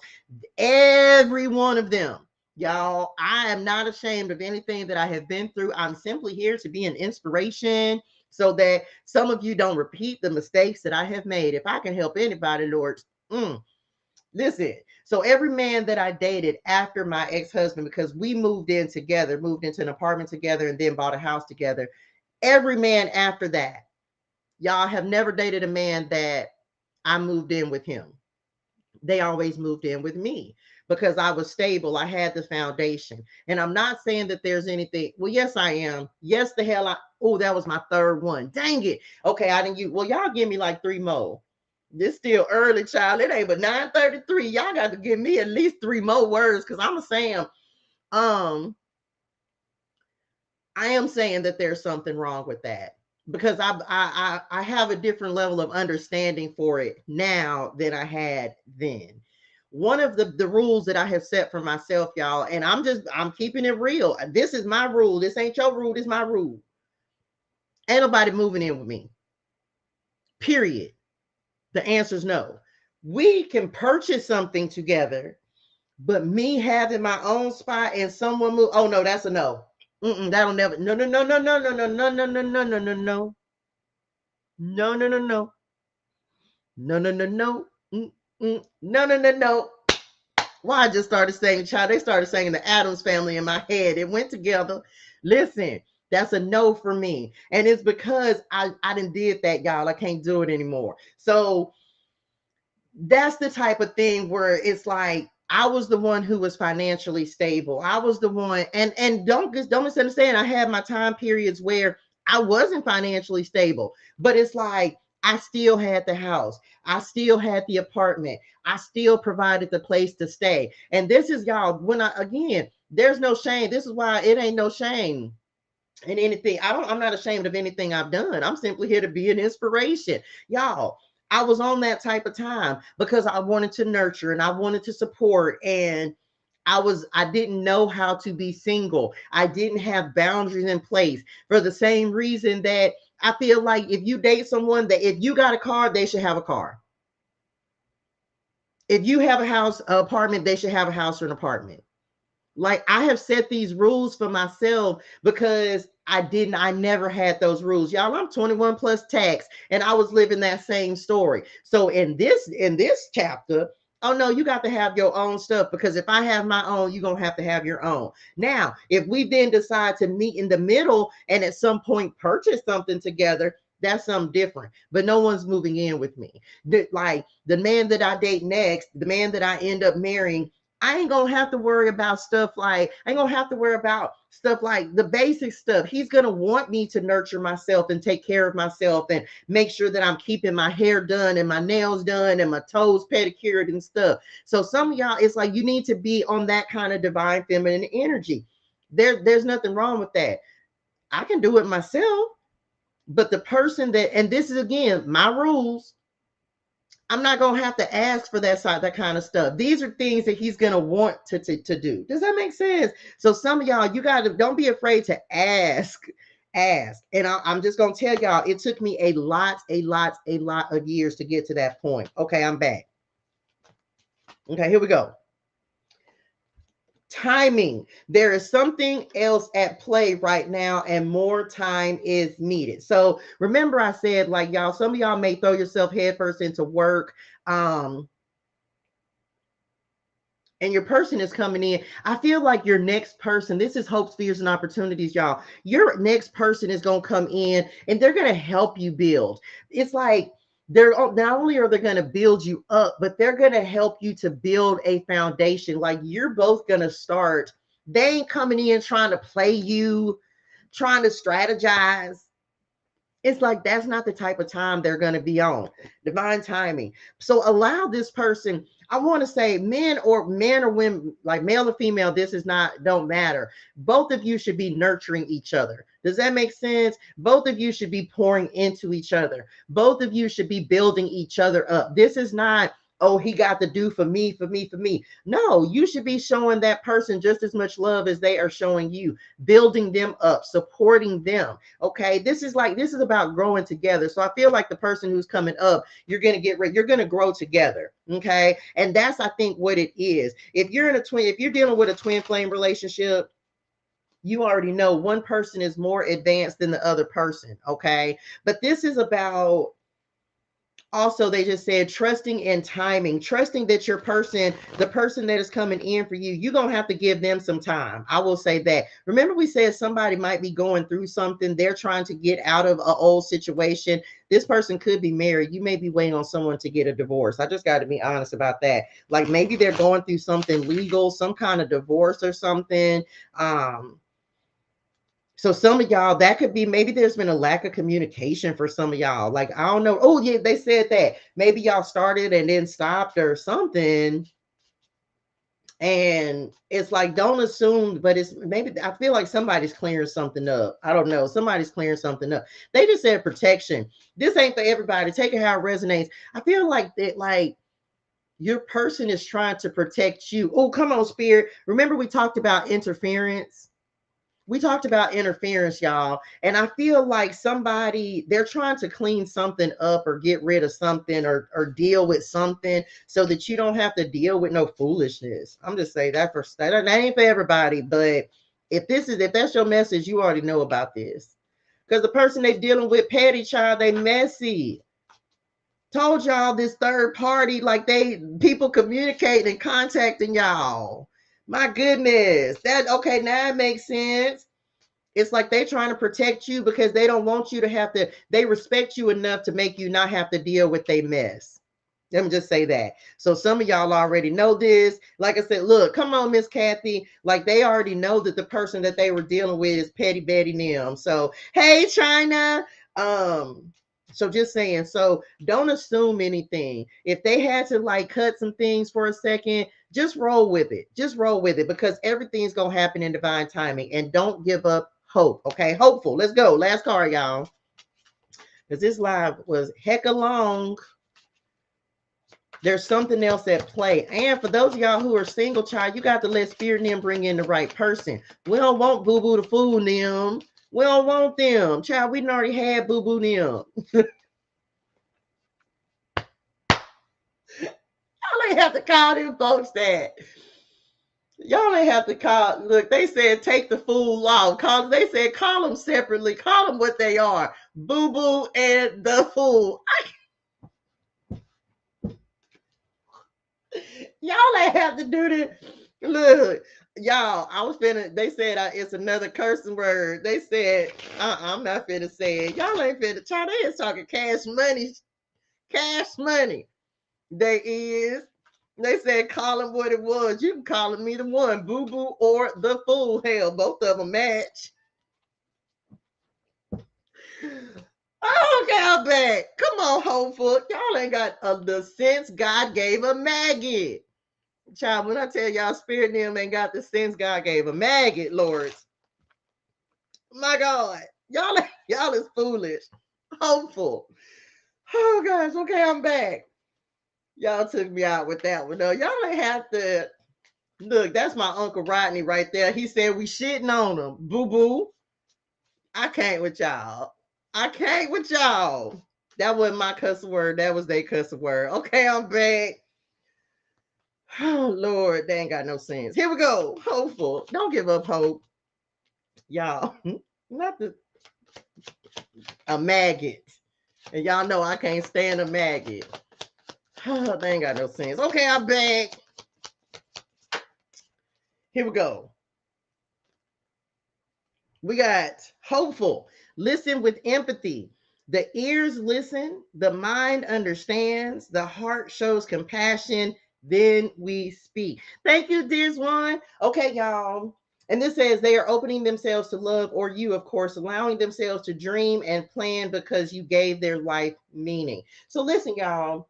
Every one of them. Y'all, I am not ashamed of anything that I have been through. I'm simply here to be an inspiration so that some of you don't repeat the mistakes that I have made. If I can help anybody, Lord, listen. So every man that I dated after my ex-husband, because we moved into an apartment together, and then bought a house together. Every man after that, y'all have never dated a man that I moved in with him. They always moved in with me, because I was stable. I had the foundation. And I'm not saying that there's anything. Well, yes, I am. Yes, the hell that was my third one. Dang it. Okay, I didn't use. Well, y'all give me like 3 more. This still early, child. It ain't but 9:33. Y'all got to give me at least 3 more words, because I'm saying, I am saying that there's something wrong with that, because I have a different level of understanding for it now than I had then. One of the rules that I have set for myself, y'all, and I'm keeping it real. This is my rule. This ain't your rule. This is my rule. Ain't nobody moving in with me. Period. The answer is no. We can purchase something together, but me having my own spot and someone move. Oh no, that's a no. That'll never. No, no, no, no, no, no, no, no, no, no, no, no, no, no. No, no, no, no. No, no, no, no. No, no, no, no. Why I just started saying, child, they started saying the Addams Family in my head. It went together. Listen, That's a no for me. And it's because I didn't did that, y'all. I can't do it anymore. So that's the type of thing where it's like I was the one who was financially stable. I was the one, and don't misunderstand. I had my time periods where I wasn't financially stable, but it's like I still had the house. I still had the apartment. I still provided the place to stay. And this is y'all, when I again, there's no shame. This is why it ain't no shame in anything. I'm not ashamed of anything I've done. I'm simply here to be an inspiration. Y'all, I was on that type of time because I wanted to nurture and I wanted to support, and I didn't know how to be single. I didn't have boundaries in place for the same reason that I feel like if you date someone, that if you got a car, they should have a car. If you have a house, an apartment, they should have a house or an apartment. Like I have set these rules for myself because I never had those rules. Y'all, I'm 21 plus tax, and I was living that same story. So in this chapter, oh no, you got to have your own stuff, because if I have my own, you're gonna have to have your own. Now, if we then decide to meet in the middle and at some point purchase something together, that's something different. But no one's moving in with me. Like the man that I date next, the man that I end up marrying, I ain't gonna have to worry about stuff like I ain't gonna have to worry about stuff like the basic stuff. He's gonna want me to nurture myself and take care of myself and make sure that I'm keeping my hair done and my nails done and my toes pedicured and stuff. So some of y'all, it's like you need to be on that kind of divine feminine energy. There's nothing wrong with that. I can do it myself, but the person that, and this is again my rules, I'm not gonna have to ask for that kind of stuff. These are things that he's gonna want to do. Does that make sense? So some of y'all, you gotta don't be afraid to ask. Ask. And I'm just gonna tell y'all, it took me a lot of years to get to that point. Okay, I'm back. Okay, here we go. Timing. There is something else at play right now, and more time is needed. So remember, I said, like, y'all, some of y'all may throw yourself headfirst into work. And your person is coming in. I feel like your next person, this is hopes, fears, and opportunities, y'all. Your next person is going to come in and they're going to help you build. It's like they're not only are they going to build you up, but they're going to help you to build a foundation. Like you're both going to start. They ain't coming in trying to play you, trying to strategize. It's like that's not the type of time they're going to be on. Divine timing. So allow this person, I want to say men or women, like male or female, this is not, don't matter. Both of you should be nurturing each other. Does that make sense? Both of you should be pouring into each other. Both of you should be building each other up. This is not, oh, he got to do for me, for me, for me. No, you should be showing that person just as much love as they are showing you, building them up, supporting them. Okay. This is about growing together. So I feel like the person who's coming up, you're going to get ready, you're going to grow together. Okay. And that's, I think, what it is. If you're if you're dealing with a twin flame relationship, you already know one person is more advanced than the other person. Okay. But this is about, also they just said trusting and timing, trusting that your person, the person that is coming in for you, you're going to have to give them some time. I will say that. Remember, we said somebody might be going through something. They're trying to get out of an old situation. This person could be married. You may be waiting on someone to get a divorce. I just got to be honest about that. Like maybe they're going through something legal, some kind of divorce or something. So some of y'all, that could be, maybe there's been a lack of communication for some of y'all. Like, I don't know. Oh, yeah, they said that. Maybe y'all started and then stopped or something. And it's like, don't assume, but it's maybe, I feel like somebody's clearing something up. I don't know. Somebody's clearing something up. They just said protection. This ain't for everybody. Take it how it resonates. I feel like that, like, your person is trying to protect you. Oh, come on, spirit. Remember, we talked about interference. We talked about interference, y'all. And I feel like they're trying to clean something up or get rid of something or deal with something so that you don't have to deal with no foolishness. I'm just saying that that ain't for everybody. But if that's your message, you already know about this. Because the person they're dealing with, petty, child, they messy. Told y'all this third party, like people communicating and contacting y'all. My goodness. Okay, now it makes sense. It's like they trying to protect you because they don't want you to have to, they respect you enough to make you not have to deal with their mess. Let me just say that. So some of y'all already know this. Like I said, look, come on, Miss Kathy. Like they already know that the person that they were dealing with is Petty Betty Nim. So hey, China. So just saying. So don't assume anything. If they had to like cut some things for a second, just roll with it. Just roll with it because everything's gonna happen in divine timing. And don't give up hope. Okay, hopeful. Let's go. Last card, y'all. Because this live was hecka long. There's something else at play. And for those of y'all who are single, child, you got to let Spirit and them bring in the right person. We don't want Boo Boo to fool them. We don't want them. Child, we already had Boo Boo them. Y'all ain't have to call them folks that. Y'all ain't have to call. Look, they said take the fool off. They said call them separately. Call them what they are. Boo Boo and the fool. Y'all ain't have to do this. Look, y'all, I was finna, they said it's another cursing word. They said, I'm not finna say it. Y'all ain't finna try. They is talking cash money. Cash money. They is. They said call him what it was. You can call him either one, Boo Boo or the fool. Hell, both of them match. Okay, I'm back. Come on, hopeful. Y'all ain't got the sense God gave a maggot. Child, when I tell y'all Spirit and them ain't got the sense God gave a maggot, Lords. My God. Y'all is foolish. Hopeful. Oh gosh, okay, I'm back. Y'all took me out with that one. No, y'all ain't have to. Look, that's my Uncle Rodney right there. He said we shitting on him. Boo boo. I can't with y'all. I can't with y'all. That wasn't my cuss word. That was their cuss word. Okay, I'm back. Oh Lord, they ain't got no sense. Here we go. Hopeful. Don't give up hope. Y'all. Not a maggot. And y'all know I can't stand a maggot. Oh, they ain't got no sense. Okay, I'm back. Here we go. We got hopeful. Listen with empathy. The ears listen, the mind understands, the heart shows compassion, then we speak. Thank you, dear one. Okay, y'all. And this says they are opening themselves to love, or you, of course, allowing themselves to dream and plan because you gave their life meaning. So listen, y'all.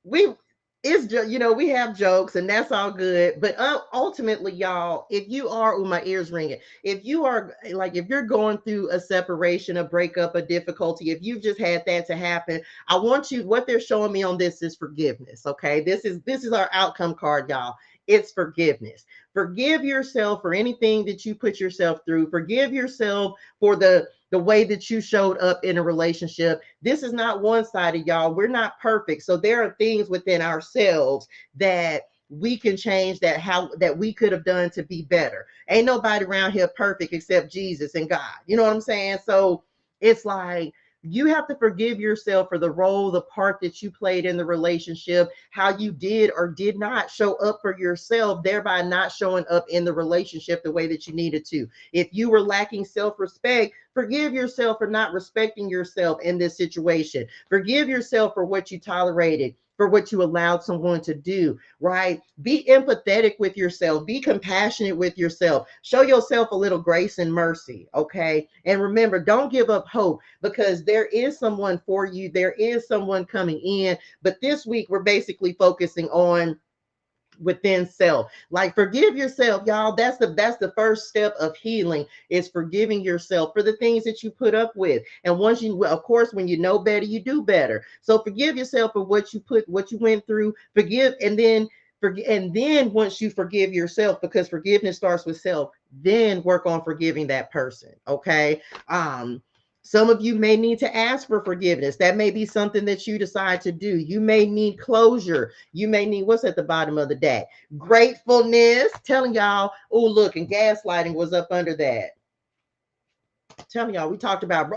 We have jokes and that's all good, but ultimately, y'all, if you are, my ears ringing, if you are like, if you're going through a separation, a breakup, a difficulty, if you've just had that to happen, I want you, what they're showing me on this is forgiveness. Okay, this is our outcome card, y'all. It's forgiveness. Forgive yourself for anything that you put yourself through. Forgive yourself for the way that you showed up in a relationship. This is not one-sided, y'all. We're not perfect. So there are things within ourselves that we can change, that we could have done to be better. Ain't nobody around here perfect except Jesus and God. You know what I'm saying? So it's like, you have to forgive yourself for the role, the part that you played in the relationship, how you did or did not show up for yourself, thereby not showing up in the relationship the way that you needed to. If you were lacking self-respect, forgive yourself for not respecting yourself in this situation. Forgive yourself for what you tolerated, for what you allowed someone to do, right? Be empathetic with yourself. Be compassionate with yourself. Show yourself a little grace and mercy, okay? And remember, don't give up hope, because there is someone for you. There is someone coming in. But this week, we're basically focusing on within self. Like, forgive yourself, y'all. That's the first step of healing, is forgiving yourself for the things that you put up with. And once you, of course, when you know better, you do better. So forgive yourself for what you went through. Forgive, and then once you forgive yourself, because forgiveness starts with self, then work on forgiving that person. Okay. Some of you may need to ask for forgiveness. That may be something that you decide to do. You may need closure. You may need, what's at the bottom of the deck? Gratefulness. Telling y'all, oh, look, and gaslighting was up under that. Telling y'all, we talked about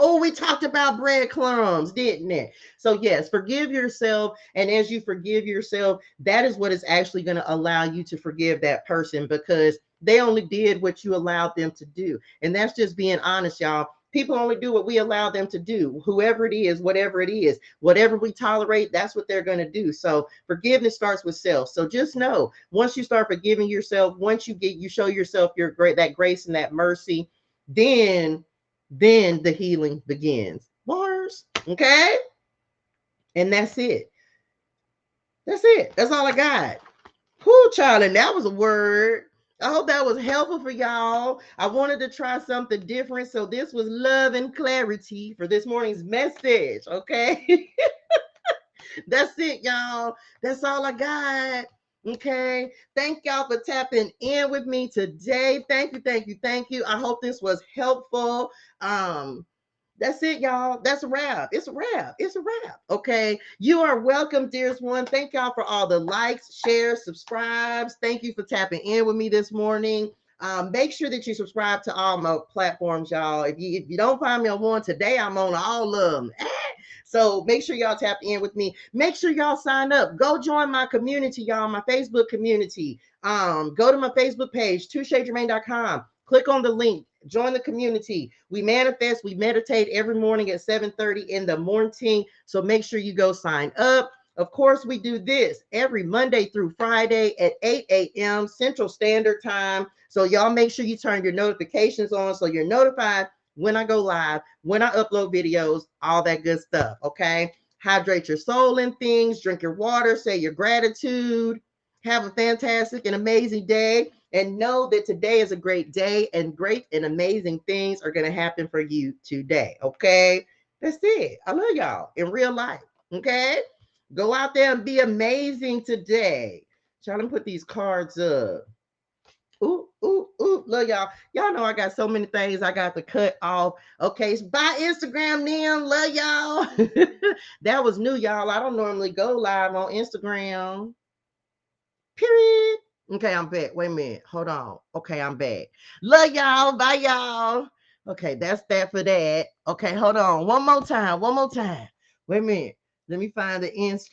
breadcrumbs, didn't it? So yes, forgive yourself. And as you forgive yourself, that is what is actually going to allow you to forgive that person, because They only did what you allowed them to do. And that's just being honest, y'all. People only do what we allow them to do, whoever it is, whatever it is, whatever we tolerate, that's what they're going to do. So forgiveness starts with self. So just know, once you start forgiving yourself, once you show yourself your that grace and that mercy, then the healing begins. Bars, okay? And that's it. That's it. That's all I got. Whoo, child, and that was a word. I hope that was helpful for y'all. I wanted to try something different. So this was love and clarity for this morning's message. Okay. That's it, y'all. That's all I got. Okay. Thank y'all for tapping in with me today. Thank you, thank you, thank you. I hope this was helpful. That's it, y'all. That's a wrap. It's a wrap. It's a wrap. Okay. You are welcome, dearest one. Thank y'all for all the likes, shares, subscribes. Thank you for tapping in with me this morning. Make sure that you subscribe to all my platforms, y'all. If you don't find me on one today, I'm on all of them. So make sure y'all tap in with me. Make sure y'all sign up. Go join my community, y'all, my Facebook community. Go to my Facebook page, ToShaeGermaine.com. Click on the link. Join the community. We manifest, we meditate every morning at 7:30 in the morning. So make sure you go sign up. Of course, we do this every Monday through Friday at 8 a.m. Central Standard Time. So y'all make sure you turn your notifications on so you're notified when I go live, when I upload videos, all that good stuff. Okay. Hydrate your soul in things, drink your water, say your gratitude. Have a fantastic and amazing day. And know that today is a great day, and great and amazing things are going to happen for you today. Okay. That's it. I love y'all in real life. Okay. Go out there and be amazing today. Try to put these cards up. Ooh, ooh, ooh. Love y'all. Y'all know I got so many things I got to cut off. Okay. So bye, Instagram, then. Love y'all. That was new, y'all. I don't normally go live on Instagram. Period. Okay, I'm back. Wait a minute. Hold on. Okay, I'm back. Love y'all. Bye, y'all. Okay, that's that for that. Okay, hold on. One more time. One more time. Wait a minute. Let me find the Instagram.